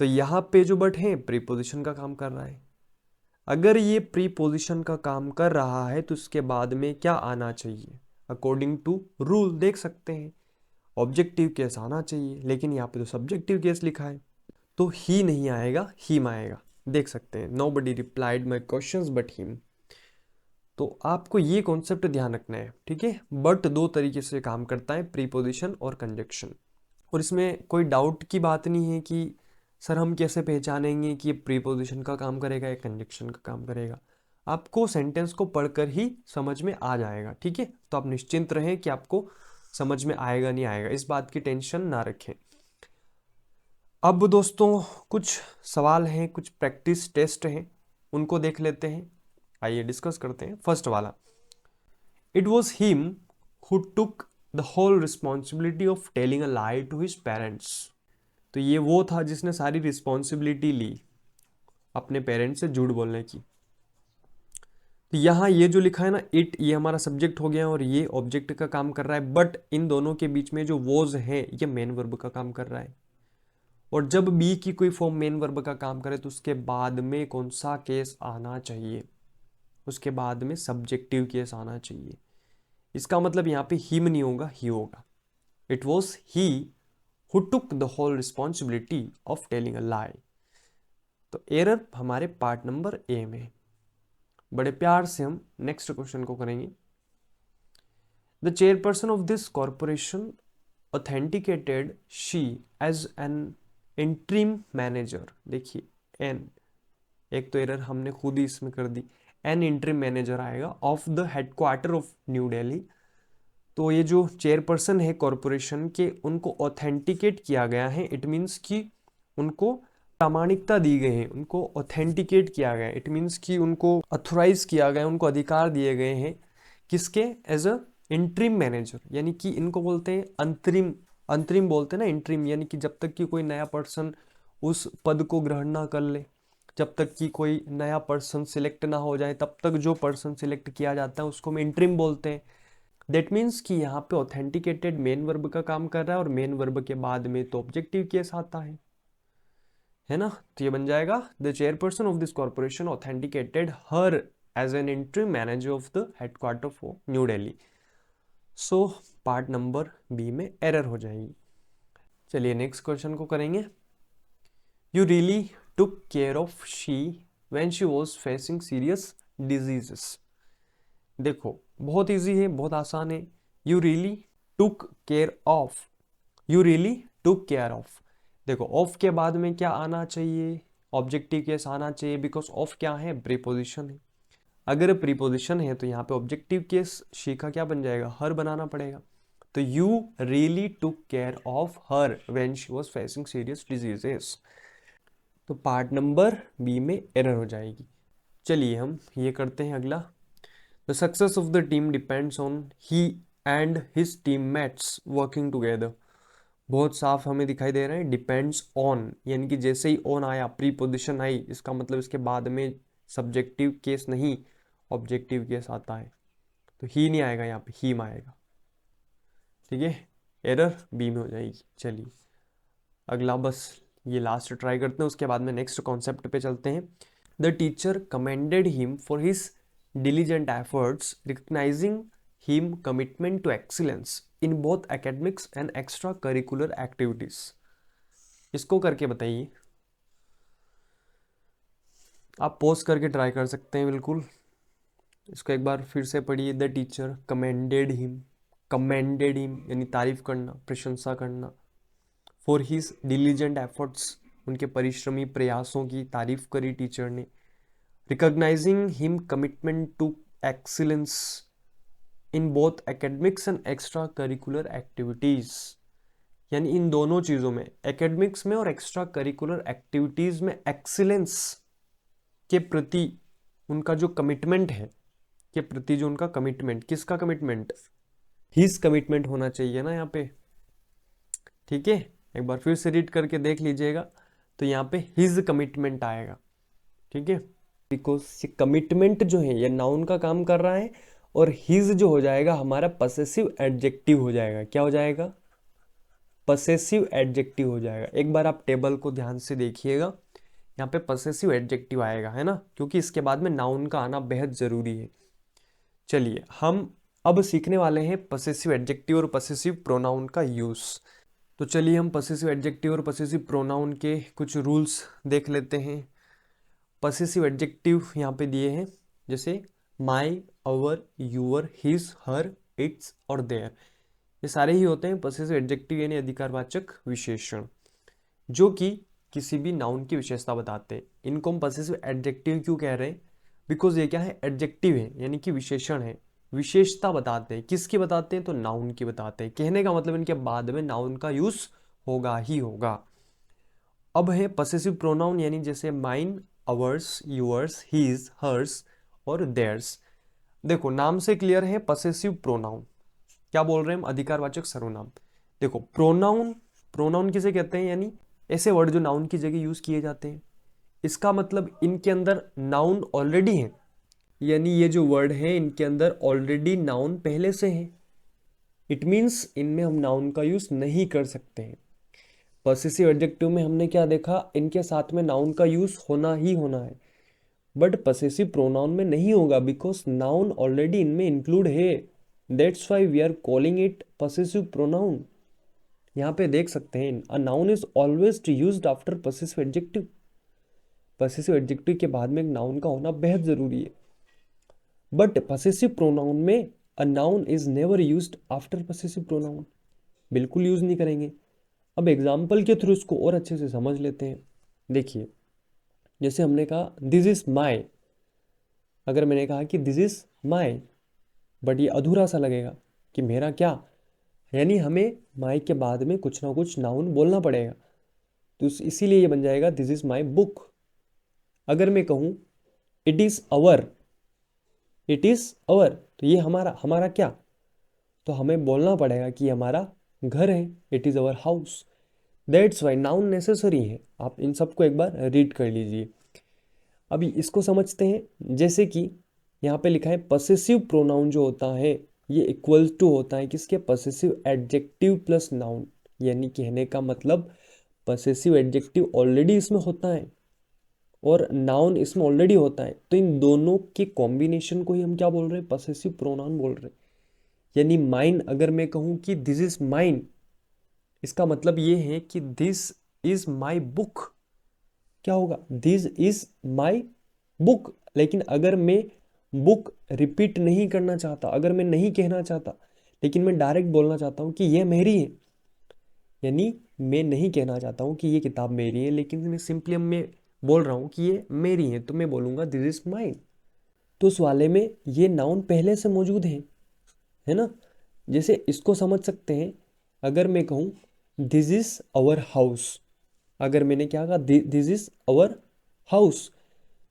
तो यहां पे जो बट है प्रीपोजिशन का काम कर रहा है। अगर ये प्रीपोजिशन का काम कर रहा है तो उसके बाद में क्या आना चाहिए? अकॉर्डिंग टू रूल देख सकते हैं ऑब्जेक्टिव केस आना चाहिए, लेकिन यहाँ पे तो सब्जेक्टिव केस लिखा है तो ही नहीं आएगा, हिम आएगा। देख सकते हैं nobody replied my questions but him. तो आपको ये कॉन्सेप्ट ध्यान रखना है, ठीक है। बट दो तरीके से काम करता है, प्रीपोजिशन और कंजक्शन। और इसमें कोई डाउट की बात नहीं है कि सर हम कैसे पहचानेंगे कि ये प्रीपोजिशन का काम करेगा या कंजक्शन का काम करेगा। आपको सेंटेंस को पढ़कर ही समझ में आ जाएगा, ठीक है। तो आप निश्चिंत रहें कि आपको समझ में आएगा नहीं आएगा, इस बात की टेंशन ना रखें। अब दोस्तों कुछ सवाल हैं, कुछ प्रैक्टिस टेस्ट हैं, उनको देख लेते हैं। आइए डिस्कस करते हैं। फर्स्ट वाला, it was him who took the whole responsibility of telling a lie to his parents. तो ये वो था जिसने सारी रिस्पॉन्सिबिलिटी ली अपने पेरेंट्स से झूठ बोलने की। तो यहाँ ये जो लिखा है ना इट, ये हमारा सब्जेक्ट हो गया और ये ऑब्जेक्ट का काम कर रहा है। बट इन दोनों के बीच में जो वॉज है ये मेन वर्ब का काम कर रहा है। और जब बी की कोई फॉर्म मेन वर्ब का काम करे तो उसके बाद में कौन सा केस आना चाहिए? उसके बाद में सब्जेक्टिव केस आना चाहिए। इसका मतलब यहाँ पे हिम नहीं होगा, ही होगा। It was he who took the whole responsibility of telling a lie. तो एरर हमारे पार्ट नंबर ए में। बड़े प्यार से हम नेक्स्ट क्वेश्चन को करेंगे। The chairperson of this corporation authenticated she as an interim manager. देखिए एन, एक तो एरर हमने खुद ही इसमें कर दी, एन इंट्रीम मैनेजर आएगा of the headquarter of New Delhi. तो ये जो चेयरपर्सन है कॉरपोरेशन के, उनको ऑथेंटिकेट किया गया है। इट मीन्स कि उनको प्रामाणिकता दी गई है, उनको ऑथेंटिकेट किया गया है। इट मीन्स कि उनको अथोराइज किया गया है, उनको अधिकार दिए गए हैं किसके? एज अ इंट्रीम मैनेजर, यानी कि इनको बोलते हैं अंतरिम। अंतरिम बोलते हैं ना इंट्रीम, यानी कि जब तक कि कोई नया पर्सन उस पद को ग्रहण ना कर ले, जब तक कि कोई नया पर्सन सिलेक्ट ना हो जाए, तब तक जो पर्सन सिलेक्ट किया जाता है उसको हम इंट्रीम बोलते हैं। दैट मीन्स कि यहाँ पे ऑथेंटिकेटेड मेन वर्ब का काम कर रहा है और मेन वर्ब के बाद में तो ऑब्जेक्टिव केस आता है ना। तो ये बन जाएगा the chairperson of this corporation authenticated her as an interim manager of the headquarter for new Delhi. So part number B में एरर हो जाएगी। चलिए नेक्स्ट क्वेश्चन को करेंगे। You really took care of she when she was facing serious diseases. देखो बहुत easy है, बहुत आसान है। You really took care of, you really took care of. देखो ऑफ के बाद में क्या आना चाहिए? ऑब्जेक्टिव केस आना चाहिए, बिकॉज ऑफ क्या है? प्रीपोजिशन है। अगर प्रीपोजिशन है तो यहाँ पे ऑब्जेक्टिव केस शी का क्या बन जाएगा? हर बनाना पड़ेगा। तो you really took care of her when she was facing serious diseases. तो पार्ट नंबर बी में एरर हो जाएगी। चलिए हम ये करते हैं अगला। The success of the team depends on he and his teammates working together. बहुत साफ हमें दिखाई दे रहा है डिपेंड्स ऑन, यानी कि जैसे ही ऑन आया, प्रीपोजिशन आई, इसका मतलब इसके बाद में सब्जेक्टिव केस नहीं ऑब्जेक्टिव केस आता है, तो ही नहीं आएगा, यहाँ पे ही आएगा। ठीक है, एरर बी में हो जाएगी। चलिए अगला, बस ये लास्ट ट्राई करते हैं, उसके बाद में नेक्स्ट कॉन्सेप्ट पे चलते हैं। The teacher commended him for his diligent efforts, recognizing him commitment to excellence in both academics and extracurricular activities। इसको करके बताइए, आप पॉज करके ट्राई कर सकते हैं बिल्कुल। इसको एक बार फिर से पढ़िए। द टीचर कमेंडेड हिम यानी तारीफ करना, प्रशंसा करना, फॉर हिज डिलीजेंट एफर्ट्स, उनके परिश्रमी प्रयासों की तारीफ करी टीचर ने। Recognizing him commitment to excellence in both academics and extra curricular activities, यानी इन दोनों चीजों में, एकेडमिक्स में और एक्स्ट्रा करिकुलर एक्टिविटीज में एक्सीलेंस के प्रति उनका जो कमिटमेंट है, के प्रति जो उनका कमिटमेंट, किसका कमिटमेंट, हिज कमिटमेंट होना चाहिए ना यहाँ पे। ठीक है, एक बार फिर से रीड करके देख लीजिएगा, तो यहाँ पे हिज कमिटमेंट आएगा। ठीक है, बिकॉज ये कमिटमेंट जो है ये नाउन का काम कर रहा है, और हिज जो हो जाएगा हमारा पसेसिव एडजेक्टिव हो जाएगा। क्या हो जाएगा, पसेसिव एडजेक्टिव हो जाएगा। एक बार आप टेबल को ध्यान से देखिएगा, यहाँ पे पसेसिव एडजेक्टिव आएगा, है ना, क्योंकि इसके बाद में नाउन का आना बेहद जरूरी है। चलिए हम अब सीखने वाले हैं पसेसिव एडजेक्टिव और पसेसिव प्रोनाउन का यूज। तो चलिए हम पसेसिव एडजेक्टिव और पसेसिव प्रोनाउन के कुछ रूल्स देख लेते हैं। पसेसिव एडजेक्टिव यहाँ पे दिए हैं, जैसे माई, अवर, यूअर, हिज, हर, इट्स और देयर, ये सारे ही होते हैं पसेसिव एडजेक्टिव यानी अधिकारवाचक विशेषण, जो कि किसी भी नाउन की विशेषता बताते हैं। इनको हम पसेसिव एडजेक्टिव क्यों कह रहे हैं, बिकॉज ये क्या है, एडजेक्टिव है, यानी कि विशेषण है, विशेषता बताते हैं। किसकी बताते हैं, तो नाउन की बताते हैं। कहने का मतलब इनके बाद में नाउन का यूज होगा ही होगा। अब है पसेसिव प्रोनाउन, यानी जैसे mine, ours, yours, his, hers और देयर्स। देखो नाम से क्लियर है, पसेसिव प्रोनाउन क्या बोल रहे हैं हम, अधिकारवाचक सर्वनाम। देखो प्रोनाउन, प्रोनाउन किसे कहते हैं, यानी ऐसे वर्ड जो नाउन की जगह यूज किए जाते हैं। इसका मतलब इनके अंदर नाउन ऑलरेडी है, यानी ये जो वर्ड है इनके अंदर ऑलरेडी नाउन पहले से है। इट मीन्स इनमें हम नाउन का यूज नहीं कर सकते हैं। पॉसेसिव एडजेक्टिव में हमने क्या देखा, इनके साथ में नाउन का यूज होना ही होना है, बट पॉसेसिव प्रोनाउन में नहीं होगा, बिकॉज नाउन ऑलरेडी इनमें इंक्लूड है। That's why we are calling it possessive pronoun. यहाँ पे देख सकते हैं, a noun is always used after possessive adjective. Possessive adjective के बाद में एक नाउन का होना बेहद जरूरी है, बट पॉसेसिव प्रोनाउन में अ noun is never used after possessive pronoun, बिल्कुल यूज नहीं करेंगे। अब एग्जाम्पल के थ्रू इसको और अच्छे से समझ लेते हैं। देखिए जैसे हमने कहा दिस इज माई, अगर मैंने कहा कि दिस इज माई, बट ये अधूरा सा लगेगा कि मेरा क्या, यानी हमें माई के बाद में कुछ ना कुछ नाउन बोलना पड़ेगा, तो इसीलिए ये बन जाएगा दिस इज माई बुक। अगर मैं कहूँ it is our, it is our, तो ये हमारा, हमारा क्या, तो हमें बोलना पड़ेगा कि हमारा घर है, it is our house. That's why noun necessary है। आप इन सबको एक बार रीड कर लीजिए। अभी इसको समझते हैं, जैसे कि यहाँ पे लिखा है पॉसेसिव प्रोनाउन जो होता है ये इक्वल टू होता है किसके, पॉसेसिव एडजेक्टिव प्लस नाउन, यानी कहने का मतलब पॉसेसिव एडजेक्टिव ऑलरेडी इसमें होता है और नाउन इसमें ऑलरेडी होता है, तो इन दोनों के कॉम्बिनेशन को ही हम क्या बोल रहे हैं, पॉसेसिव प्रोनाउन बोल रहे हैं। यानी माइन, अगर मैं कहूँ कि दिस इज माइन, इसका मतलब ये है कि दिस इज माई बुक, क्या होगा, दिस इज माई बुक। लेकिन अगर मैं बुक रिपीट नहीं करना चाहता, अगर मैं नहीं कहना चाहता, लेकिन मैं डायरेक्ट बोलना चाहता हूँ कि ये मेरी है, यानी मैं नहीं कहना चाहता हूँ कि ये किताब मेरी है, लेकिन मैं सिंपली मैं बोल रहा हूँ कि ये मेरी है, तो मैं बोलूँगा दिस इज माइन। तो उस वाले में ये नाउन पहले से मौजूद है ना। जैसे इसको समझ सकते हैं, अगर मैं कहूँ दिस इज आवर हाउस, अगर मैंने क्या कहा दिस इज आवर हाउस,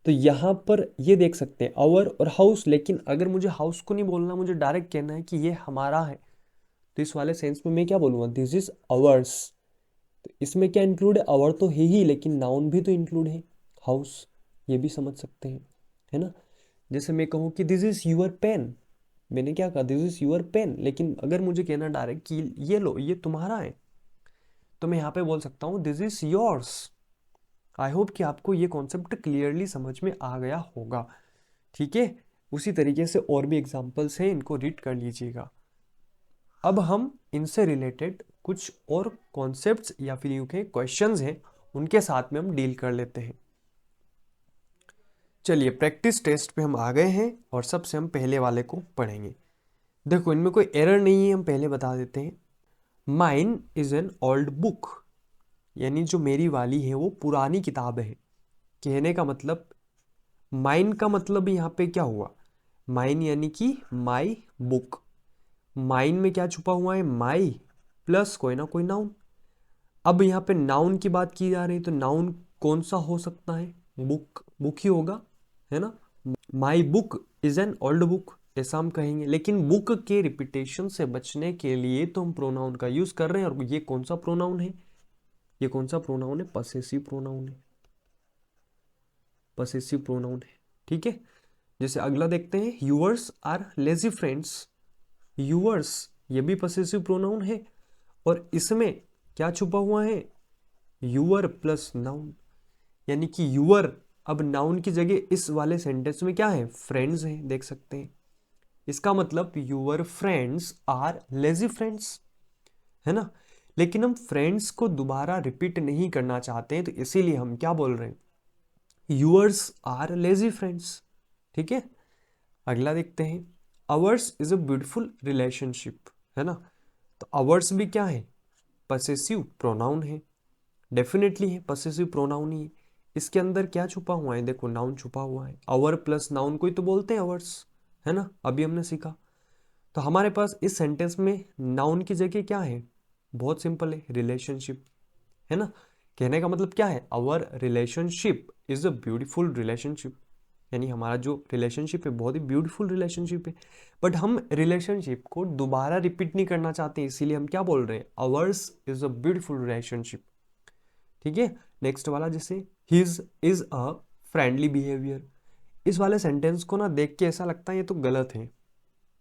तो यहाँ पर ये देख सकते हैं आवर और हाउस, लेकिन अगर मुझे हाउस को नहीं बोलना, मुझे डायरेक्ट कहना है कि ये हमारा है, तो इस वाले सेंस में मैं क्या बोलूँगा, दिस इज अवर्स। तो इसमें क्या इंक्लूड है, अवर तो है ही, लेकिन नाउन भी तो इंक्लूड है, हाउस, ये भी समझ सकते हैं, है ना। जैसे मैं कहूँ कि दिस इज यूर पेन, मैंने क्या कहा, दिस इज यूर पेन, लेकिन अगर मुझे कहना डायरेक्ट कि ये लो ये तुम्हारा है, तो मैं यहाँ पे बोल सकता हूँ this is yours. I hope कि आपको ये कॉन्सेप्ट क्लियरली समझ में आ गया होगा, ठीक है। उसी तरीके से और भी एग्जांपल्स हैं, इनको रीड कर लीजिएगा। अब हम इनसे रिलेटेड कुछ और कॉन्सेप्ट्स या फिर यूं कहें क्वेश्चंस हैं, उनके साथ में हम डील कर लेते हैं। चलिए प्रैक्टिस टेस्ट पे हम आ गए हैं और सबसे हम पहले वाले को पढ़ेंगे। देखो इनमें कोई एरर नहीं है, हम पहले बता देते हैं। Mine is an old book, यानी जो मेरी वाली है वो पुरानी किताब है। कहने का मतलब, माइन का मतलब यहाँ पे क्या हुआ, माइन यानी कि माई बुक। माइन में क्या छुपा हुआ है, माई प्लस कोई ना कोई नाउन। अब यहाँ पे नाउन की बात की जा रही है, तो नाउन कौन सा हो सकता है, बुक, बुक ही होगा, है ना। My book is an old book, ऐसा हम कहेंगे। लेकिन बुक के रिपीटेशन से बचने के लिए तो हम प्रोनाउन का यूज कर रहे हैं, और ये कौन सा प्रोनाउन है, ये कौन सा प्रोनाउन है, पसेसिव प्रोनाउन है, पसेसिव प्रोनाउन है, ठीक है। जैसे अगला देखते हैं, yours are lazy friends. Yours ये भी पसेसिव प्रोनाउन है, और इसमें क्या छुपा हुआ है, यूअर प्लस नाउन, यानी कि यूअर अब नाउन की जगह इस वाले सेंटेंस में क्या है, फ्रेंड्स है, देख सकते हैं। इसका मतलब your friends are lazy friends, है ना। लेकिन हम फ्रेंड्स को दोबारा रिपीट नहीं करना चाहते हैं, तो इसीलिए हम क्या बोल रहे हैं, यूअर्स आर लेजी फ्रेंड्स, ठीक है। अगला देखते हैं, ours is a beautiful relationship, है ना। तो अवर्स भी क्या है, पसेसिव प्रोनाउन है, डेफिनेटली है, पसेसिव प्रोनाउन ही है। इसके अंदर क्या छुपा हुआ है, देखो नाउन छुपा हुआ है, अवर प्लस नाउन को ही तो बोलते हैं अवर्स, है ना, अभी हमने सीखा। तो हमारे पास इस सेंटेंस में नाउन की जगह क्या है, बहुत सिंपल है, रिलेशनशिप, है ना। कहने का मतलब क्या है, our relationship is a beautiful relationship, यानी हमारा जो रिलेशनशिप है बहुत ही ब्यूटीफुल रिलेशनशिप है। बट हम रिलेशनशिप को दोबारा रिपीट नहीं करना चाहते, इसीलिए हम क्या बोल रहे हैं, ours is a beautiful relationship, ठीक है। नेक्स्ट वाला, जैसे his is a friendly behaviour. इस वाले सेंटेंस को ना देख के ऐसा लगता है ये तो गलत है,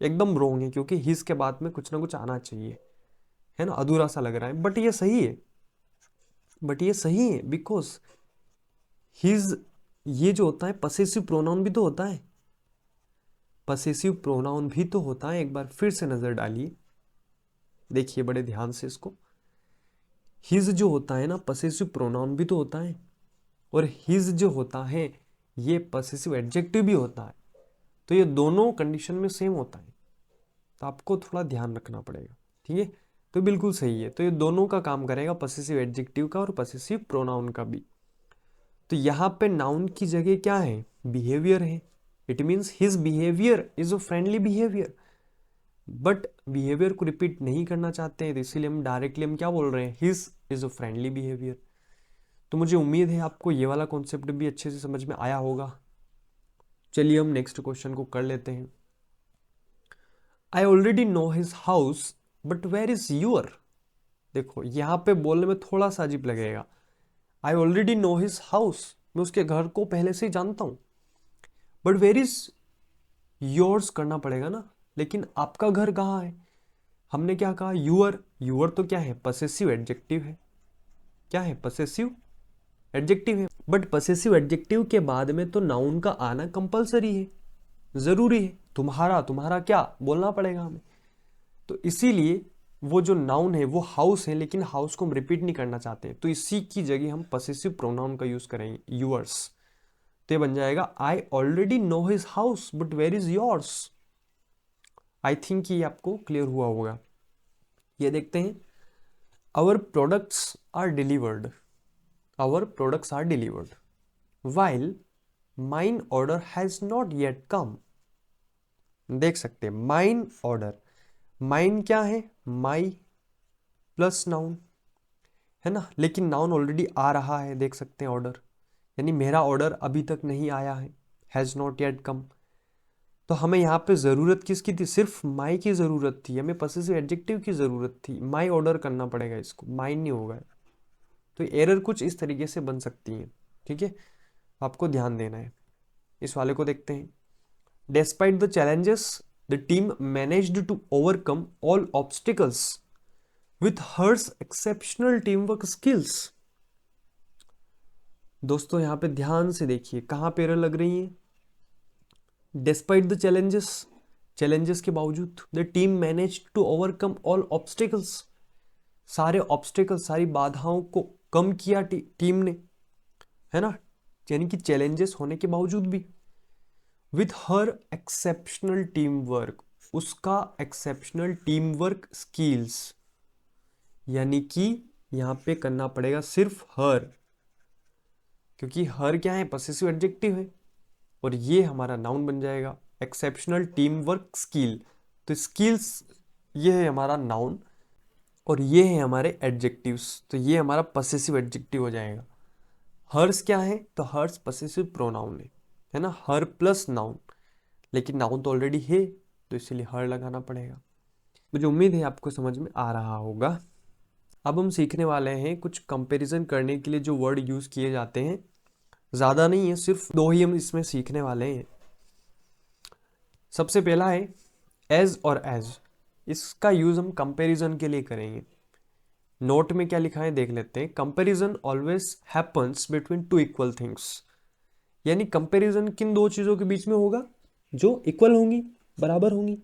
एकदम रॉन्ग है, क्योंकि हिज के बाद में कुछ ना कुछ आना चाहिए, है ना, अधूरा सा लग रहा है। बट ये सही है, बट ये सही है, बिकॉज हिज ये जो होता है पसेसिव प्रोनाउन भी तो होता है, पसेसिव प्रोनाउन भी तो होता है। एक बार फिर से नजर डालिए, देखिए बड़े ध्यान से इसको। हिज जो होता है ना, पसेसिव प्रोनाउन भी तो होता है, और हिज जो होता है ये पसेसिव एडजेक्टिव भी होता है। तो ये दोनों कंडीशन में सेम होता है, तो आपको थोड़ा ध्यान रखना पड़ेगा, ठीक है। तो बिल्कुल सही है, तो ये दोनों का काम करेगा, पसेसिव एडजेक्टिव का और पसेसिव प्रोनाउन का भी। तो यहाँ पे नाउन की जगह क्या है, बिहेवियर है। It means his behaviour is a friendly behaviour, but behaviour को रिपीट नहीं करना चाहते हैं, तो इसीलिए हम डायरेक्टली हम क्या बोल रहे हैं, his is a friendly behaviour. तो मुझे उम्मीद है आपको ये वाला कॉन्सेप्ट भी अच्छे से समझ में आया होगा। चलिए हम नेक्स्ट क्वेश्चन को कर लेते हैं। I already know his house but where is your. देखो यहाँ पे बोलने में थोड़ा सा अजीब लगेगा, I already know his house, मैं उसके घर को पहले से ही जानता हूँ, बट वेयर इज योर्स करना पड़ेगा ना। लेकिन आपका घर कहाँ है, हमने क्या कहा, यूअर। यूअर तो क्या है, पसेसिव एडजेक्टिव है, क्या है, पसेसिव एडजेक्टिव है। बट पसेसिव एडजेक्टिव के बाद में तो नाउन का आना कंपलसरी है, जरूरी है। तुम्हारा, तुम्हारा क्या बोलना पड़ेगा हमें। तो इसीलिए वो जो नाउन है वो हाउस है, लेकिन हाउस को हम रिपीट नहीं करना चाहते, तो इसी की जगह हम पसेसिव प्रोनाउन का यूज करेंगे, यूअर्स। तो ये बन जाएगा, I already know his house but where is yours. I think ये आपको क्लियर हुआ होगा। ये देखते हैं, our products are delivered, our products are delivered while mine order has not yet come. देख सकते हैं माइन ऑर्डर, माइन क्या है, माई प्लस नाउन, है ना। लेकिन नाउन ऑलरेडी आ रहा है, देख सकते हैं ऑर्डर, यानी मेरा ऑर्डर अभी तक नहीं आया है, हैज नॉट येट कम। तो हमें यहाँ पे ज़रूरत किसकी थी, सिर्फ माई की ज़रूरत थी, हमें पॉसेसिव एडजेक्टिव की ज़रूरत थी, माई ऑर्डर करना पड़ेगा इसको, माई नहीं होगा। तो एरर कुछ इस तरीके से बन सकती है, ठीक है, आपको ध्यान देना है। इस वाले को देखते हैं। Despite the challenges the team managed to overcome all obstacles with hers exceptional team work skills. दोस्तों यहाँ पे ध्यान से देखिए कहाँ पे एरर लग रही है। डिस्पाइट द चैलेंजेस, चैलेंजेस के बावजूद the team manage to overcome all obstacles, सारे ऑब्स्टिकल, सारी बाधाओं को कम किया टीम ने, है ना, यानी कि चैलेंजेस होने के बावजूद भी। With her exceptional team work, उसका एक्सेप्शनल टीम वर्क स्किल्स, यानी कि यहां पे करना पड़ेगा सिर्फ हर, क्योंकि हर क्या है, पॉसेसिव एडजेक्टिव है, और ये हमारा नाउन बन जाएगा एक्सेप्शनल टीम वर्क स्किल। तो स्किल्स ये है हमारा नाउन और ये है हमारे एडजेक्टिव्स, तो ये हमारा पॉसेसिव एडजेक्टिव हो जाएगा। हर्स क्या है, तो हर्स पॉसेसिव प्रोनाउन है ना, हर प्लस नाउन, लेकिन नाउन तो ऑलरेडी है तो इसीलिए हर लगाना पड़ेगा। मुझे उम्मीद है आपको समझ में आ रहा होगा। अब हम सीखने वाले हैं कुछ कंपैरिजन करने के लिए जो वर्ड यूज किए जाते हैं, ज़्यादा नहीं है, सिर्फ 2 ही हम इसमें सीखने वाले हैं। सबसे पहला है एज और एज, इसका यूज हम कंपैरिजन के लिए करेंगे। नोट में क्या लिखा है देख लेते हैं। Comparison always happens between two equal things, यानी कंपैरिजन किन दो चीज़ों के बीच में होगा, जो इक्वल होंगी, बराबर होंगी,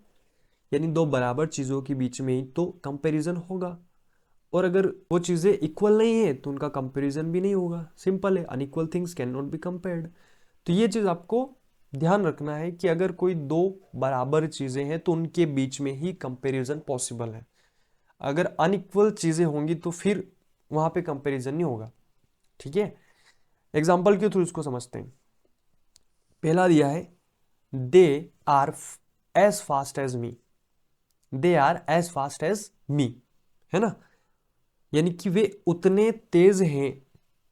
यानी दो बराबर चीज़ों के बीच में ही तो कंपैरिजन होगा। और अगर वो चीज़ें इक्वल नहीं है तो उनका कंपैरिजन भी नहीं होगा। सिंपल है, unequal things can not be compared. तो ये चीज़ आपको ध्यान रखना है कि अगर कोई दो बराबर चीज़ें हैं तो उनके बीच में ही कंपैरिजन पॉसिबल है। अगर अनइक्वल चीज़ें होंगी तो फिर वहाँ पे कंपैरिजन नहीं होगा, ठीक है। एग्जाम्पल के थ्रू इसको समझते हैं। पहला दिया है they are as fast as me, they are as fast as me, है ना, यानी कि वे उतने तेज हैं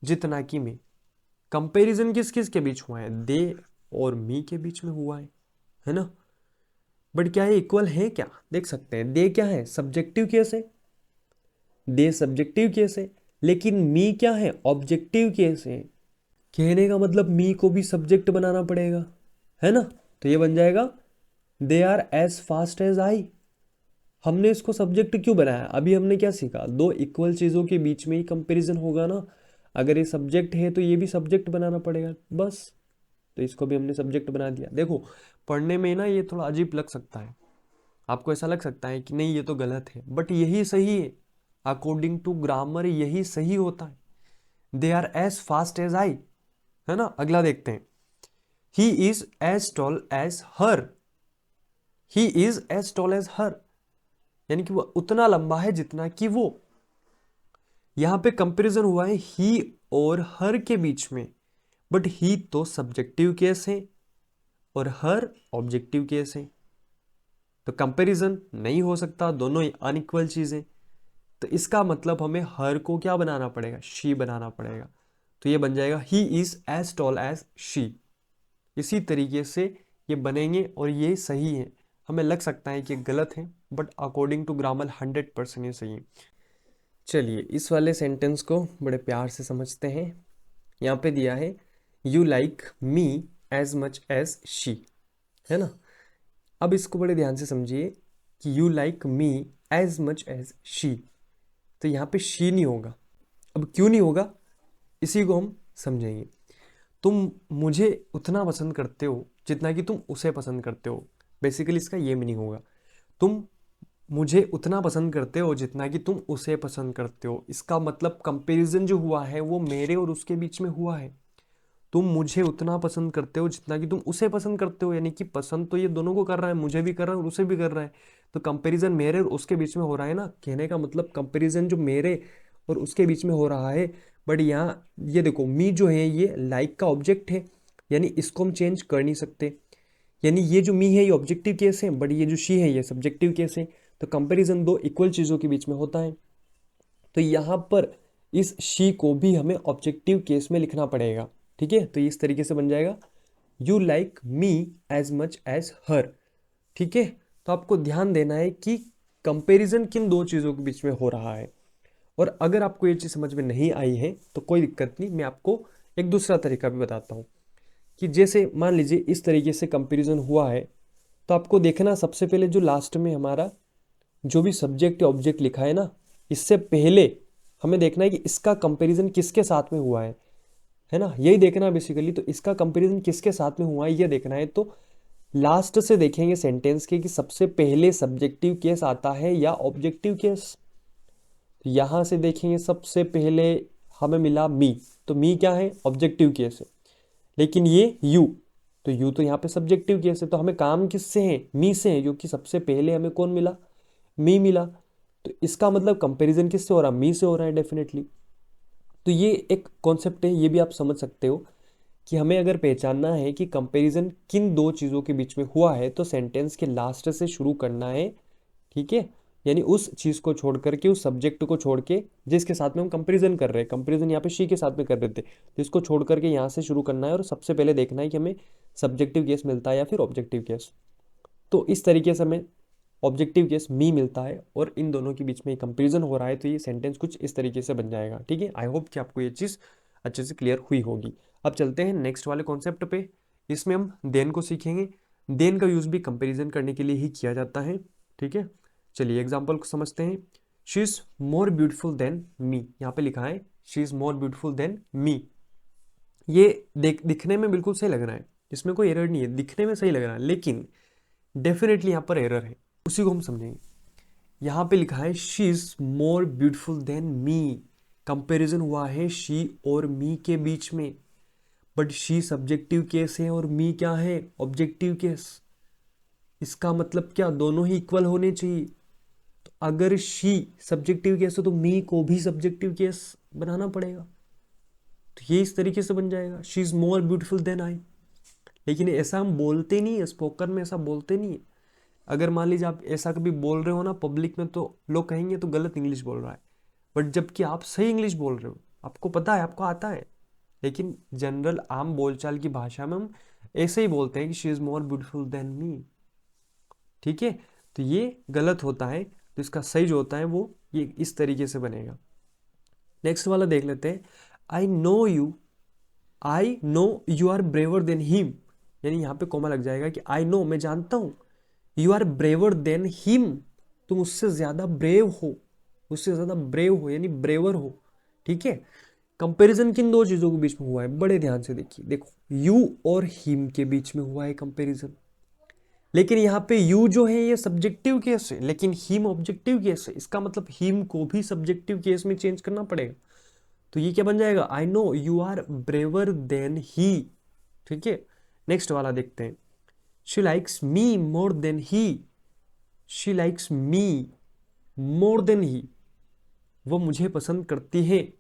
जितना कि मैं। कंपैरिजन किस किस के बीच हुआ है, दे और मी के बीच में हुआ है ना। बट क्या ये इक्वल है, क्या देख सकते हैं, दे क्या है, सब्जेक्टिव केस है, दे सब्जेक्टिव केस है, लेकिन मी क्या है, ऑब्जेक्टिव केस है। कहने का मतलब मी को भी सब्जेक्ट बनाना पड़ेगा, है ना। तो ये बन जाएगा they are as fast as I. हमने इसको सब्जेक्ट क्यों बनाया, अभी हमने क्या सीखा, दो इक्वल चीज़ों के बीच में ही कंपैरिजन होगा ना। अगर ये सब्जेक्ट है तो ये भी सब्जेक्ट बनाना पड़ेगा, बस। तो इसको भी हमने सब्जेक्ट बना दिया। देखो पढ़ने में ना ये थोड़ा अजीब लग सकता है, आपको ऐसा लग सकता है कि नहीं ये तो गलत है, बट यही सही है। अकॉर्डिंग टू ग्रामर यही सही होता है। They are as fast as I, है ना। अगला देखते हैं, he is as tall as her, he is as tall as her, यानी कि वो उतना लंबा है जितना कि वो। यहां पे कंपैरिजन हुआ है ही और हर के बीच में, बट ही तो सब्जेक्टिव केस है और हर ऑब्जेक्टिव केस है, तो कंपैरिजन नहीं हो सकता, दोनों ही अनइक्वल चीजें। तो इसका मतलब हमें हर को क्या बनाना पड़ेगा, शी बनाना पड़ेगा। तो ये बन जाएगा he is as tall as she. इसी तरीके से ये बनेंगे और ये सही है। हमें लग सकता है कि गलत है, बट अकॉर्डिंग टू ग्रामर 100% ये सही है। चलिए इस वाले सेंटेंस को बड़े प्यार से समझते हैं। यहाँ पे दिया है you like me as much as she, है ना। अब इसको बड़े ध्यान से समझिए कि you like me as much as she, तो यहाँ पे शी नहीं होगा। अब क्यों नहीं होगा, इसी को हम समझेंगे। तुम मुझे उतना पसंद करते हो जितना कि तुम उसे पसंद करते हो, बेसिकली इसका ये मीनिंग होगा। तुम मुझे उतना पसंद करते हो जितना कि तुम उसे पसंद करते हो। इसका मतलब कंपैरिजन जो हुआ है वो मेरे और उसके बीच में हुआ है। तुम मुझे उतना पसंद करते हो जितना कि तुम उसे पसंद करते हो, यानी कि पसंद तो ये दोनों को कर रहा है, मुझे भी कर रहा है और उसे भी कर रहा है। तो कंपैरिजन मेरे और उसके बीच में हो रहा है ना। कहने का मतलब कंपैरिजन जो मेरे और उसके बीच में हो रहा है। बट यहाँ ये देखो मी जो है ये लाइक का ऑब्जेक्ट है, यानी इसको हम चेंज कर नहीं सकते। यानी ये जो मी है ये ऑब्जेक्टिव केस है, बट ये जो शी है ये सब्जेक्टिव केस है। तो कंपैरिजन दो इक्वल चीज़ों के बीच में होता है। तो यहाँ पर इस शी को भी हमें ऑब्जेक्टिव केस में लिखना पड़ेगा, ठीक है। तो इस तरीके से बन जाएगा you like me as much as her. ठीक है, तो आपको ध्यान देना है कि कंपैरिजन किन दो चीज़ों के बीच में हो रहा है। और अगर आपको ये चीज़ समझ में नहीं आई है तो कोई दिक्कत नहीं, मैं आपको एक दूसरा तरीका भी बताता हूँ कि जैसे मान लीजिए इस तरीके से कंपैरिजन हुआ है, तो आपको देखना सबसे पहले जो लास्ट में हमारा जो भी सब्जेक्ट या ऑब्जेक्ट लिखा है ना, इससे पहले हमें देखना है कि इसका कंपैरिजन किसके साथ में हुआ है ना, यही देखना है बेसिकली। तो इसका कंपैरिजन किसके साथ में हुआ है ये देखना है। तो लास्ट से देखेंगे सेंटेंस के कि सबसे पहले सब्जेक्टिव केस आता है या ऑब्जेक्टिव केस। तो यहां से देखेंगे सबसे पहले हमें मिला मी, तो मी क्या है, ऑब्जेक्टिव केस है। लेकिन ये यू, तो यू तो यहाँ पे सब्जेक्टिव केस है। तो हमें काम किससे है, मी से है, क्योंकि सबसे पहले हमें कौन मिला, मी मिला। तो इसका मतलब कंपैरिजन किससे हो रहा है, मी से हो रहा है डेफिनेटली। तो ये एक कॉन्सेप्ट है, ये भी आप समझ सकते हो कि हमें अगर पहचानना है कि कंपैरिजन किन दो चीज़ों के बीच में हुआ है तो सेंटेंस के लास्ट से शुरू करना है। ठीक है, यानी उस चीज़ को छोड़ करके, उस सब्जेक्ट को छोड़ के जिसके साथ में हम कंपैरिजन कर रहे हैं, कंपैरिजन यहाँ पे शी के साथ में कर रहे थे, तो इसको छोड़ करके यहाँ से शुरू करना है और सबसे पहले देखना है कि हमें सब्जेक्टिव केस मिलता है या फिर ऑब्जेक्टिव केस। तो इस तरीके से हमें ऑब्जेक्टिव केस मी मिलता है और इन दोनों के बीच में कंपैरिजन हो रहा है, तो ये सेंटेंस कुछ इस तरीके से बन जाएगा। ठीक है, आई होप कि आपको ये चीज़ अच्छे से क्लियर हुई होगी। अब चलते हैं नेक्स्ट वाले कॉन्सेप्ट पे। इसमें हम देन को सीखेंगे। देन का यूज़ भी कंपैरिजन करने के लिए ही किया जाता है। ठीक है, चलिए एग्जाम्पल को समझते हैं। She is more beautiful than me, यहाँ पे लिखा है she is more beautiful than me. ये दिखने में बिल्कुल सही लग रहा है, इसमें कोई एरर नहीं है, दिखने में सही लग रहा है, लेकिन डेफिनेटली यहाँ पर एरर है, उसी को हम समझेंगे। यहाँ पे लिखा है she is more beautiful than me, comparison हुआ है शी और मी के बीच में, बट शी सब्जेक्टिव केस है और मी क्या है, ऑब्जेक्टिव केस। इसका मतलब क्या, दोनों ही इक्वल होने चाहिए। तो अगर शी सब्जेक्टिव केस है तो मी को भी सब्जेक्टिव केस बनाना पड़ेगा। तो ये इस तरीके से बन जाएगा, she is more beautiful than I. लेकिन ऐसा हम बोलते नहीं है, स्पोकन में ऐसा बोलते नहीं है। अगर मान लीजिए आप ऐसा कभी बोल रहे हो ना पब्लिक में, तो लोग कहेंगे तो गलत इंग्लिश बोल रहा है, बट जबकि आप सही इंग्लिश बोल रहे हो, आपको पता है, आपको आता है। लेकिन जनरल आम बोलचाल की भाषा में हम ऐसे ही बोलते हैं कि she is more beautiful than me. ठीक है, तो ये गलत होता है। तो इसका सही जो होता है वो ये इस तरीके से बनेगा। नेक्स्ट वाला देख लेते हैं। I know you are braver than him, यानी यहाँ पे कोमा लग जाएगा कि आई नो, मैं जानता हूं, you are braver than him, तुम उससे ज्यादा ब्रेव हो, उससे ज्यादा ब्रेव हो यानी ब्रेवर हो। ठीक है, कंपैरिजन किन दो चीजों के बीच में हुआ है, बड़े ध्यान से देखिए, देखो यू और हिम के बीच में हुआ है कंपैरिजन। लेकिन यहाँ पे यू जो है ये सब्जेक्टिव केस है, लेकिन हिम ऑब्जेक्टिव केस है। इसका मतलब हिम को भी सब्जेक्टिव केस में चेंज करना पड़ेगा। तो ये क्या बन जाएगा, I know you are braver than he. ठीक है, नेक्स्ट वाला देखते हैं। She likes me more than he, she likes me more than he, वो मुझे पसंद करती है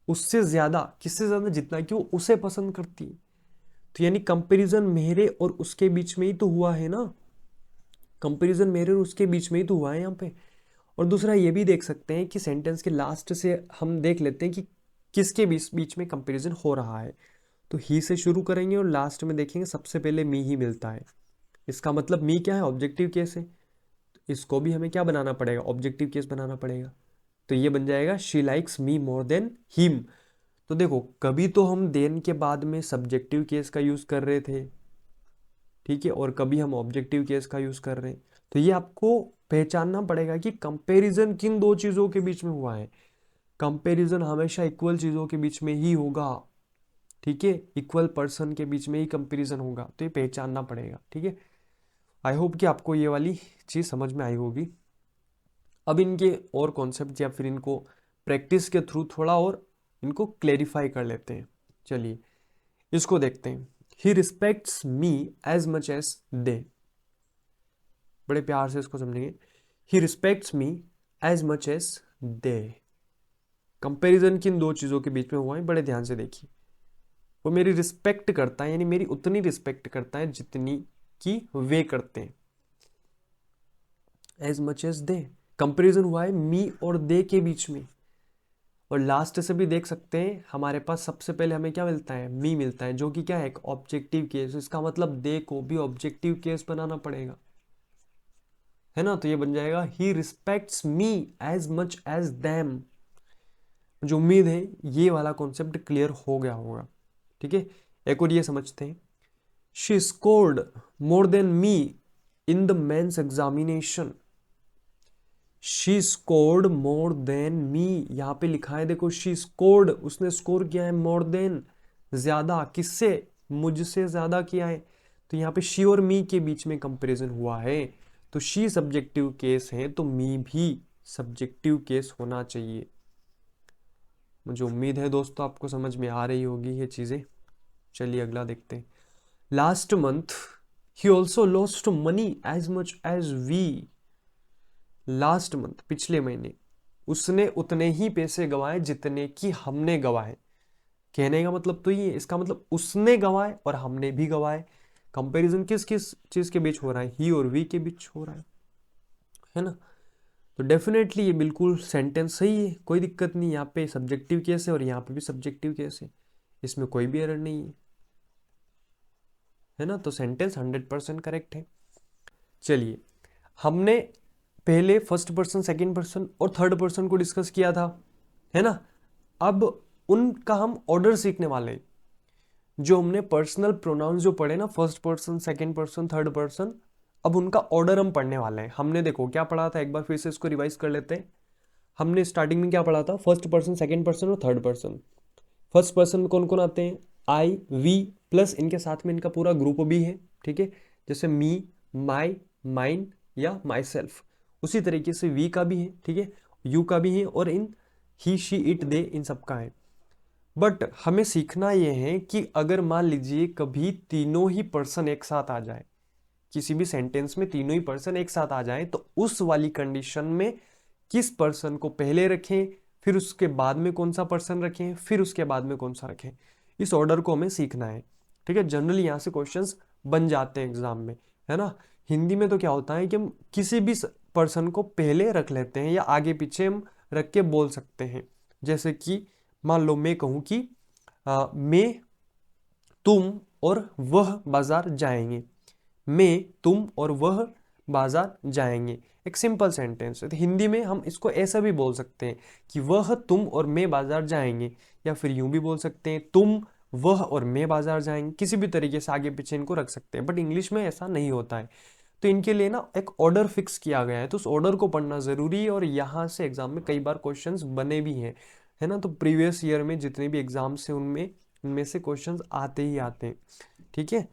उससे ज्यादा, किससे ज्यादा, जितना कि वो उसे पसंद करती है। तो यानी कंपैरिजन मेरे और उसके बीच में ही तो हुआ है ना, कंपैरिजन मेरे और उसके बीच में ही तो हुआ है यहाँ पे। और दूसरा ये भी देख सकते हैं कि सेंटेंस के लास्ट से हम देख लेते हैं कि किसके बीच बीच में कंपैरिजन हो रहा है। तो ही से शुरू करेंगे और लास्ट में देखेंगे सबसे पहले मी ही मिलता है। इसका मतलब मी क्या है, ऑब्जेक्टिव केस है। इसको भी हमें क्या बनाना पड़ेगा, ऑब्जेक्टिव केस बनाना पड़ेगा। तो ये बन जाएगा she likes me more than him. तो देखो कभी तो हम देन के बाद में सब्जेक्टिव केस का यूज कर रहे थे, ठीक है, और कभी हम ऑब्जेक्टिव केस का यूज कर रहे हैं। तो ये आपको पहचानना पड़ेगा कि कंपैरिजन किन दो चीजों के बीच में हुआ है। कंपैरिजन हमेशा इक्वल चीजों के बीच में ही होगा। ठीक है, इक्वल पर्सन के बीच में ही कंपैरिजन होगा, तो ये पहचानना पड़ेगा। ठीक है, आई होप कि आपको ये वाली चीज समझ में आई होगी। अब इनके और कॉन्सेप्ट या फिर इनको प्रैक्टिस के थ्रू थोड़ा और इनको क्लेरिफाई कर लेते हैं। चलिए इसको देखते हैं। He respects me as much as they, बड़े प्यार से इसको समझेंगे। He respects me as much as they, comparison किन दो चीजों के बीच में हुआ है, बड़े ध्यान से देखिए। वो मेरी रिस्पेक्ट करता है, यानी मेरी उतनी रिस्पेक्ट करता है जितनी कि वे करते हैं। As much as they, comparison हुआ है मी और दे के बीच में, और लास्ट से भी देख सकते हैं, हमारे पास सबसे पहले हमें क्या मिलता है, मी मिलता है, जो कि क्या है, एक ऑब्जेक्टिव केस। इसका मतलब दे को भी ऑब्जेक्टिव केस बनाना पड़ेगा, है ना। तो ये बन जाएगा he respects me as much as them. मुझे उम्मीद है ये वाला कॉन्सेप्ट क्लियर हो गया होगा, ठीक है। एक और ये समझते हैं, she scored more than me in the mains examination. She scored more than me, यहां पे लिखा है देखो, शी स्कोर्ड, उसने स्कोर किया है, मोर देन ज्यादा, किससे, मुझसे ज्यादा किया है। तो यहाँ पे शी और मी के बीच में कंपैरिजन हुआ है, तो शी सब्जेक्टिव केस है तो मी भी सब्जेक्टिव केस होना चाहिए। मुझे उम्मीद है दोस्तों आपको समझ में आ रही होगी ये चीजें। चलिए अगला देखते हैं। Last month he also lost money as much as we. Last month, पिछले महीने, उसने उतने ही पैसे गंवाए जितने कि हमने गंवाए। कहने का मतलब तो ये, इसका मतलब उसने गंवाए और हमने भी गंवाए। कंपैरिजन किस किस चीज के बीच हो रहा है, ही और वी के बीच हो रहा है ना। तो डेफिनेटली ये बिल्कुल सेंटेंस सही है, कोई दिक्कत नहीं। यहाँ पे सब्जेक्टिव केस है और यहाँ पे भी सब्जेक्टिव केस है, इसमें कोई भी एरर नहीं है ना। तो सेंटेंस 100% करेक्ट है। चलिए, हमने पहले फर्स्ट पर्सन, सेकंड पर्सन और थर्ड पर्सन को डिस्कस किया था, है ना। अब उनका हम ऑर्डर सीखने वाले हैं। जो हमने पर्सनल प्रोनाउंस जो पढ़े ना, first person, second person, third person, अब उनका ऑर्डर हम पढ़ने वाले हैं। हमने देखो क्या पढ़ा था, एक बार फिर से इसको रिवाइज कर लेते हैं। हमने स्टार्टिंग में क्या पढ़ा था, फर्स्ट पर्सन, सेकंड पर्सन और थर्ड पर्सन। फर्स्ट पर्सन में कौन कौन आते हैं, आई, वी, प्लस इनके साथ में इनका पूरा ग्रुप भी है, ठीक है। जैसे मी, माई, माइन या माई सेल्फ, उसी तरीके से वी का भी है, ठीक है, यू का भी है, और इन ही, शी, इट, दे, इन सब का है। बट हमें सीखना यह है कि अगर मान लीजिए कभी तीनों ही पर्सन एक साथ आ जाए, किसी भी सेंटेंस में तीनों ही पर्सन एक साथ आ जाए, तो उस वाली कंडीशन में किस पर्सन को पहले रखें, फिर उसके बाद में कौन सा पर्सन रखें, फिर उसके बाद में कौन सा रखें, इस ऑर्डर को हमें सीखना है, ठीक है। जनरली यहां से क्वेश्चंस बन जाते हैं एग्जाम में, है ना। हिंदी में तो क्या होता है कि हम किसी भी पर्सन को पहले रख लेते हैं या आगे पीछे हम रख के बोल सकते हैं। जैसे कि मान लो मैं कहूं कि मैं, तुम और वह बाजार जाएंगे। मैं, तुम और वह बाजार जाएंगे, एक सिंपल सेंटेंस है। तो हिंदी में हम इसको ऐसा भी बोल सकते हैं कि वह, तुम और मैं बाजार जाएंगे, या फिर यूं भी बोल सकते हैं तुम, वह और मैं बाजार जाएंगे। किसी भी तरीके से आगे पीछे इनको रख सकते हैं, बट इंग्लिश में ऐसा नहीं होता है। तो इनके लिए ना एक ऑर्डर फिक्स किया गया है, तो उस ऑर्डर को पढ़ना जरूरी है। और यहाँ से एग्जाम में कई बार क्वेश्चंस बने भी हैं, है ना। तो प्रीवियस ईयर में जितने भी एग्जाम्स हैं उनमें इनमें से क्वेश्चंस आते ही आते हैं, ठीक है।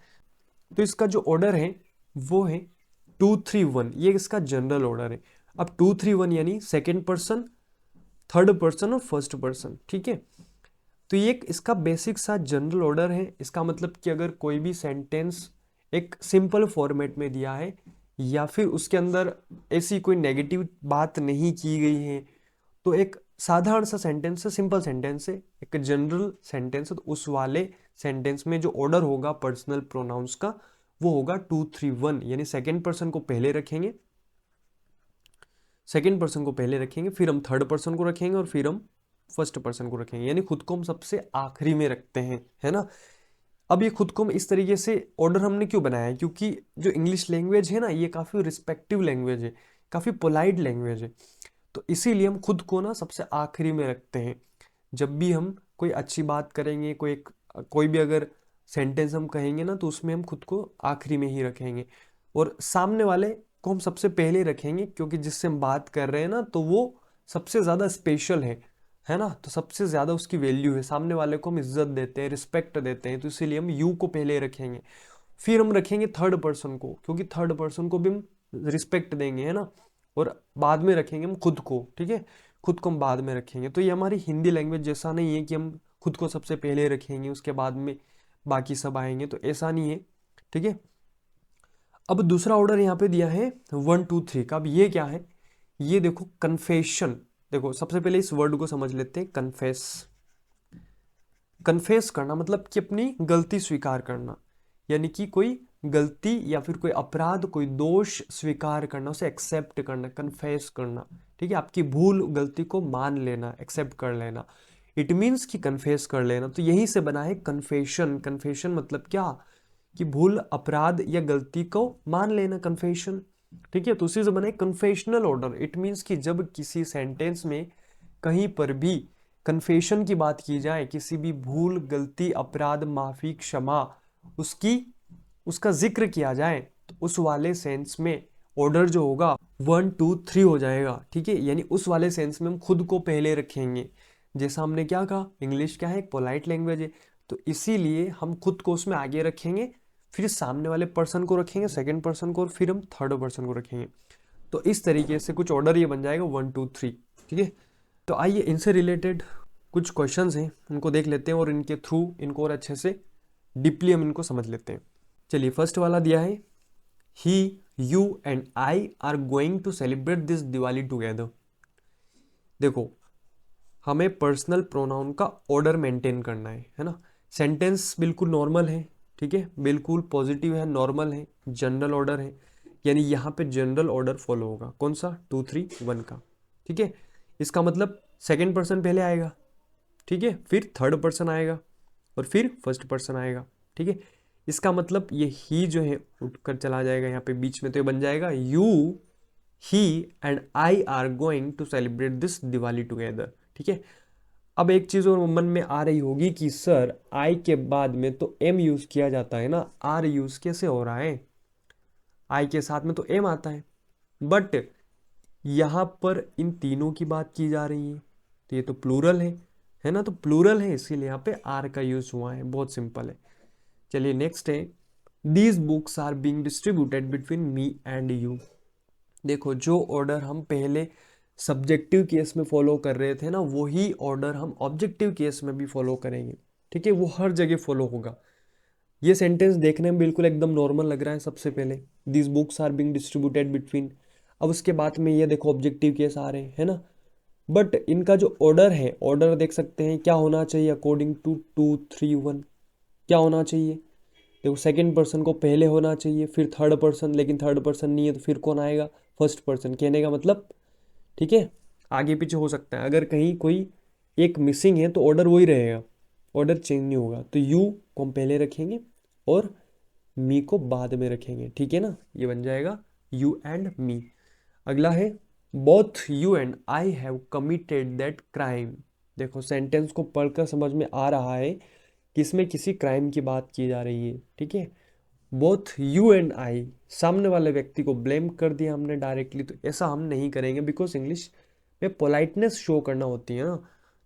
तो इसका जो ऑर्डर है वो है 2-3-1, ये इसका जनरल ऑर्डर है। अब 2-3-1 यानी सेकेंड पर्सन, थर्ड पर्सन और फर्स्ट पर्सन, ठीक है। तो ये एक इसका बेसिक सा जनरल ऑर्डर है। इसका मतलब कि अगर कोई भी सेंटेंस एक सिंपल फॉर्मेट में दिया है या फिर उसके अंदर ऐसी कोई नेगेटिव बात नहीं की गई है, तो एक साधारण सा सेंटेंस है, सिंपल सेंटेंस है, एक जनरल सेंटेंस है, तो उस वाले सेंटेंस में जो ऑर्डर होगा पर्सनल प्रोनाउंस का वो होगा 2-3-1, यानी सेकेंड पर्सन को पहले रखेंगे, सेकेंड पर्सन को पहले रखेंगे, फिर हम थर्ड पर्सन को रखेंगे और फिर हम फर्स्ट पर्सन को रखेंगे, यानी खुद को हम सबसे आखिरी में रखते हैं, है ना। अब ये खुद को हम इस तरीके से ऑर्डर हमने क्यों बनाया है, क्योंकि जो इंग्लिश लैंग्वेज है ना, ये काफ़ी रिस्पेक्टिव लैंग्वेज है, काफ़ी पोलाइट लैंग्वेज है। तो इसीलिए हम खुद को ना सबसे आखिरी में रखते हैं। जब भी हम कोई अच्छी बात करेंगे, कोई भी अगर सेंटेंस हम कहेंगे ना, तो उसमें हम खुद को आखिरी में ही रखेंगे, और सामने वाले को हम सबसे पहले रखेंगे, क्योंकि जिससे हम बात कर रहे हैं ना, तो वो सबसे ज़्यादा स्पेशल है ना। तो सबसे ज़्यादा उसकी वैल्यू है, सामने वाले को हम इज्जत देते हैं, रिस्पेक्ट देते हैं, तो इसीलिए हम यू को पहले रखेंगे। फिर हम रखेंगे थर्ड पर्सन को, क्योंकि थर्ड पर्सन को भी हम रिस्पेक्ट देंगे, है ना। और बाद में रखेंगे हम खुद को, ठीक है, खुद को हम बाद में रखेंगे। तो ये हमारी हिंदी लैंग्वेज जैसा नहीं है कि हम खुद को सबसे पहले रखेंगे उसके बाद में बाकी सब आएंगे, तो ऐसा नहीं है, ठीक है। अब दूसरा ऑर्डर यहाँ पे दिया है 1-2-3 का। अब ये क्या है, ये देखो कन्फेशन। देखो सबसे पहले इस वर्ड को समझ लेते हैं, कन्फेस। कन्फेस करना मतलब कि अपनी गलती स्वीकार करना, यानी कि कोई गलती या फिर कोई अपराध, कोई दोष स्वीकार करना, उसे एक्सेप्ट करना, कन्फेस करना, ठीक है, आपकी भूल गलती को मान लेना, एक्सेप्ट कर लेना, इट मीन्स कि कन्फेस कर लेना। तो यही से बना है कन्फेशन। कन्फेशन मतलब क्या, कि भूल, अपराध या गलती को मान लेना, कन्फेशन, ठीक है। तो उसी से बना है कन्फेशनल ऑर्डर। इट मीन्स कि जब किसी सेंटेंस में कहीं पर भी कन्फेशन की बात की जाए, किसी भी भूल, गलती, अपराध, माफी, क्षमा, उसका जिक्र किया जाए, तो उस वाले सेंस में ऑर्डर जो होगा 1 2 3 हो जाएगा, ठीक है। यानी उस वाले सेंस में हम खुद को पहले रखेंगे। जैसा हमने क्या कहा, इंग्लिश क्या है, एक पोलाइट लैंग्वेज है, तो इसीलिए हम खुद को उसमें आगे रखेंगे, फिर सामने वाले पर्सन को रखेंगे, सेकंड पर्सन को, और फिर हम थर्ड पर्सन को रखेंगे। तो इस तरीके से कुछ ऑर्डर ये बन जाएगा 1 2 3, ठीक है। तो आइए इनसे रिलेटेड कुछ क्वेश्चंस हैं, उनको देख लेते हैं और इनके थ्रू इनको और अच्छे से डीपली हम इनको समझ लेते हैं। चलिए, फर्स्ट वाला दिया है, he, you and I are going to celebrate this Diwali together. देखो, हमें पर्सनल प्रोनाउन का ऑर्डर मेंटेन करना है ना। सेंटेंस बिल्कुल नॉर्मल है, ठीक है, बिल्कुल पॉजिटिव है, नॉर्मल है, जनरल ऑर्डर है, यानी यहाँ पे जनरल ऑर्डर फॉलो होगा। कौन सा, 2 3 1 का, ठीक है। इसका मतलब सेकंड पर्सन पहले आएगा, ठीक है, फिर थर्ड पर्सन आएगा और फिर फर्स्ट पर्सन आएगा, ठीक है। इसका मतलब ये ही जो है उठकर चला जाएगा यहाँ पे बीच में, तो ये बन जाएगा you, he and I are going to celebrate this Diwali together, ठीक है। अब एक चीज और मन में आ रही होगी कि सर आई के बाद में तो एम यूज किया जाता है ना, आर यूज कैसे हो रहा है, आई के साथ में तो एम आता है, बट यहां पर इन तीनों की बात की जा रही है, तो ये तो प्लूरल है ना, तो प्लूरल है, इसीलिए यहाँ पे आर का यूज हुआ है, बहुत सिंपल है। चलिए नेक्स्ट है, these books are being distributed between me and you. देखो, जो ऑर्डर हम पहले सब्जेक्टिव केस में फॉलो कर रहे थे ना, वही ऑर्डर हम ऑब्जेक्टिव केस में भी फॉलो करेंगे, ठीक है, वो हर जगह फॉलो होगा। ये सेंटेंस देखने में बिल्कुल एकदम नॉर्मल लग रहा है, सबसे पहले these books are being distributed between, अब उसके बाद में ये देखो ऑब्जेक्टिव केस आ रहे हैं, है ना। बट इनका जो ऑर्डर है, ऑर्डर देख सकते हैं क्या होना चाहिए, अकॉर्डिंग टू 2 3 1 क्या होना चाहिए। देखो, सेकंड पर्सन को पहले होना चाहिए, फिर थर्ड पर्सन, लेकिन थर्ड पर्सन नहीं है तो फिर कौन आएगा, फर्स्ट पर्सन। कहने का मतलब, ठीक है, आगे पीछे हो सकता है, अगर कहीं कोई एक मिसिंग है तो ऑर्डर वही रहेगा, ऑर्डर चेंज नहीं होगा। तो यू को हम पहले रखेंगे और मी को बाद में रखेंगे, ठीक है ना, ये बन जाएगा यू एंड मी। अगला है, both you and I have committed that crime. देखो, सेंटेंस को पढ़कर समझ में आ रहा है कि इसमें किसी क्राइम की बात की जा रही है, ठीक है। बोथ यू एंड आई, सामने वाले व्यक्ति को ब्लेम कर दिया हमने डायरेक्टली, तो ऐसा हम नहीं करेंगे, बिकॉज इंग्लिश में पोलाइटनेस शो करना होती है ना,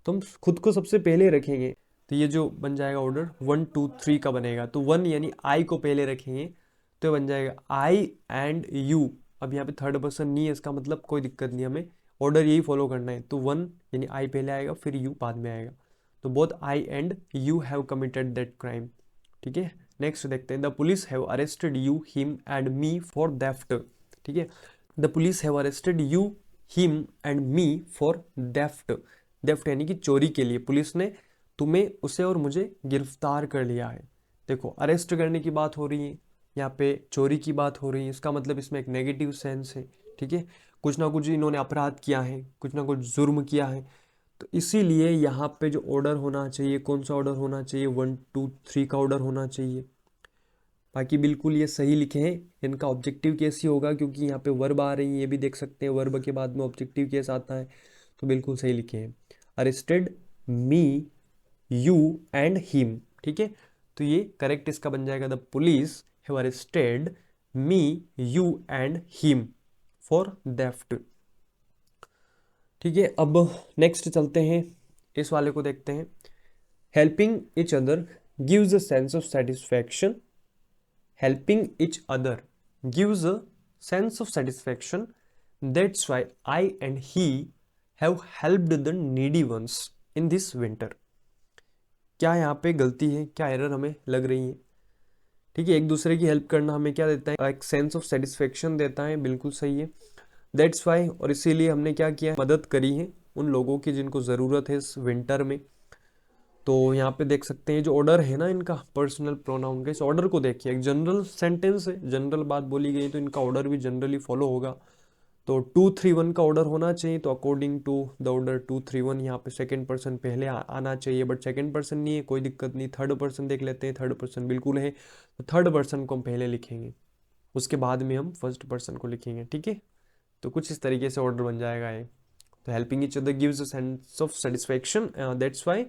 तो हम खुद को सबसे पहले रखेंगे। तो ये जो बन जाएगा ऑर्डर 1 2 3 का बनेगा, तो 1 यानी आई को पहले रखेंगे, तो ये बन जाएगा आई एंड यू। अब यहाँ पे थर्ड पर्सन नहीं है, इसका मतलब कोई दिक्कत नहीं, हमें ऑर्डर यही फॉलो करना है। तो 1 यानी आई पहले आएगा, फिर यू बाद में आएगा, तो both I and you have committed that crime, ठीक है। नेक्स्ट देखते हैं, the police have arrested you, him and me for theft, ठीक है। The police have arrested you, him and me for theft. Theft यानी कि चोरी के लिए पुलिस ने तुम्हें, उसे और मुझे गिरफ्तार कर लिया है। देखो, अरेस्ट करने की बात हो रही है, यहाँ पे चोरी की बात हो रही है, इसका मतलब इसमें एक नेगेटिव सेंस है, ठीक है। कुछ ना कुछ इन्होंने अपराध किया है, कुछ ना कुछ जुर्म किया है, तो इसीलिए यहाँ पे जो ऑर्डर होना चाहिए, कौन सा ऑर्डर होना चाहिए, 1 2 3 का ऑर्डर होना चाहिए। बाकी बिल्कुल ये सही लिखे हैं, इनका ऑब्जेक्टिव केस ही होगा, क्योंकि यहाँ पे वर्ब आ रही है, ये भी देख सकते हैं वर्ब के बाद में ऑब्जेक्टिव केस आता है, तो बिल्कुल सही लिखे हैं, arrested me, you and him, ठीक है। तो ये करेक्ट इसका बन जाएगा, the police have arrested me, you and him for theft, ठीक है। अब नेक्स्ट चलते हैं, इस वाले को देखते हैं, helping each other gives a sense of satisfaction, helping each other gives a sense of satisfaction, that's why I and he have helped the needy ones in this winter। क्या यहाँ पे गलती है, क्या एरर हमें लग रही है, ठीक है। एक दूसरे की हेल्प करना हमें क्या देता है, एक सेंस ऑफ सेटिस्फेक्शन देता है, बिल्कुल सही है, दैट्स वाई, और इसीलिए हमने क्या किया, मदद करी है उन लोगों की जिनको ज़रूरत है इस विंटर में। तो यहाँ पे देख सकते हैं जो ऑर्डर है ना इनका पर्सनल प्रोनाउन का, इस ऑर्डर को देखिए। एक जनरल सेंटेंस है, जनरल बात बोली गई तो इनका ऑर्डर भी जनरली फॉलो होगा। तो 2 3 1 का ऑर्डर होना चाहिए, तो अकॉर्डिंग टू द ऑर्डर 2 3 1 यहाँ पे सेकंड पर्सन पहले आना चाहिए, बट सेकंड पर्सन नहीं है, कोई दिक्कत नहीं। थर्ड पर्सन देख लेते हैं, थर्ड पर्सन बिल्कुल है, तो थर्ड पर्सन को हम पहले लिखेंगे, उसके बाद में हम फर्स्ट पर्सन को लिखेंगे, ठीक है। तो कुछ इस तरीके से ऑर्डर बन जाएगा ये। तो helping each other gives a sense of satisfaction, that's why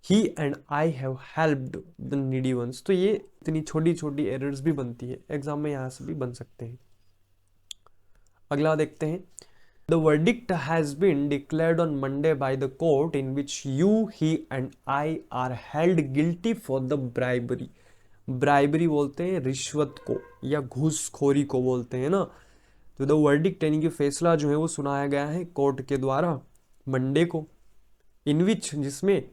he and I have helped the needy ones. तो ये इतनी छोटी छोटी एरर्स भी बनती है, एग्जाम में यहाँ से भी बन सकते हैं। अगला देखते हैं। The verdict has been declared on Monday by the court in which you he and I are held guilty for the bribery. Bribery बोलते हैं रिश्वत को या घूसखोरी को बोलते हैं ना। तो द वर्डिक्ट यानी कि फैसला जो है वो सुनाया गया है कोर्ट के द्वारा मंडे को, इन विच जिसमें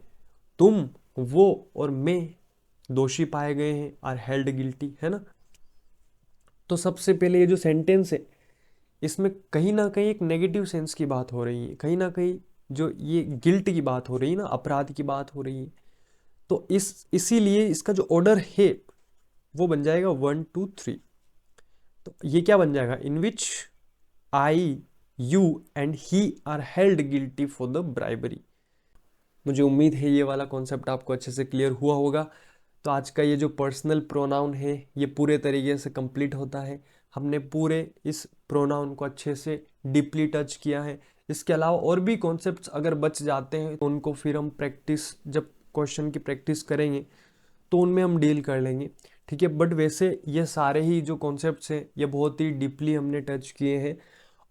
तुम, वो और मैं दोषी पाए गए हैं, आर हेल्ड गिल्टी, है ना। तो सबसे पहले ये जो सेंटेंस है इसमें कहीं ना कहीं एक नेगेटिव सेंस की बात हो रही है, कहीं ना कहीं जो ये गिल्ट की बात हो रही है ना, अपराध की बात हो रही है। तो इसीलिए इसका जो ऑर्डर है वो बन जाएगा 1 2 3। तो ये क्या बन जाएगा, in which I, you and he are held guilty for the bribery. मुझे उम्मीद है ये वाला कॉन्सेप्ट आपको अच्छे से क्लियर हुआ होगा। तो आज का ये जो पर्सनल प्रोनाउन है ये पूरे तरीके से कंप्लीट होता है। हमने पूरे इस प्रोनाउन को अच्छे से डीपली टच किया है। इसके अलावा और भी कॉन्सेप्ट्स अगर बच जाते हैं तो उनको फिर हम प्रैक्टिस, जब क्वेश्चन की प्रैक्टिस करेंगे तो उनमें हम डील कर लेंगे, ठीक है। बट वैसे ये सारे ही जो कॉन्सेप्ट्स हैं ये बहुत ही डीपली हमने टच किए हैं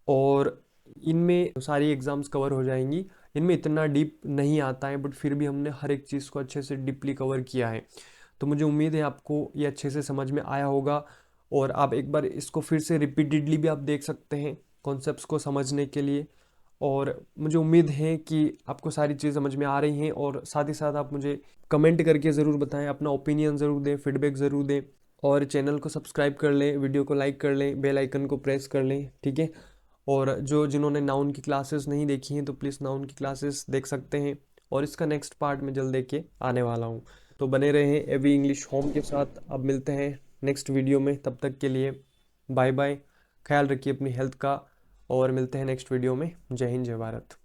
और इनमें सारी एग्जाम्स कवर हो जाएंगी। इनमें इतना डीप नहीं आता है बट फिर भी हमने हर एक चीज़ को अच्छे से डीपली कवर किया है। तो मुझे उम्मीद है आपको ये अच्छे से समझ में आया होगा और आप एक बार इसको फिर से रिपीटेडली भी आप देख सकते हैं कॉन्सेप्ट्स को समझने के लिए। और मुझे उम्मीद है कि आपको सारी चीज़ समझ में आ रही हैं और साथ ही साथ आप मुझे कमेंट करके ज़रूर बताएं, अपना ओपिनियन ज़रूर दें, फीडबैक ज़रूर दें और चैनल को सब्सक्राइब कर लें, वीडियो को लाइक कर लें, बेल आइकन को प्रेस कर लें, ठीक है। और जिन्होंने नाउन की क्लासेस नहीं देखी हैं तो प्लीज़ नाउन की क्लासेस देख सकते हैं और इसका नेक्स्ट पार्ट में जल्द देख के आने वाला हूँ। तो बने रहें एवी इंग्लिश होम के साथ। अब मिलते हैं नेक्स्ट वीडियो में, तब तक के लिए बाय बाय, ख्याल रखिए अपनी हेल्थ का और मिलते हैं नेक्स्ट वीडियो में। जय हिंद, जय भारत।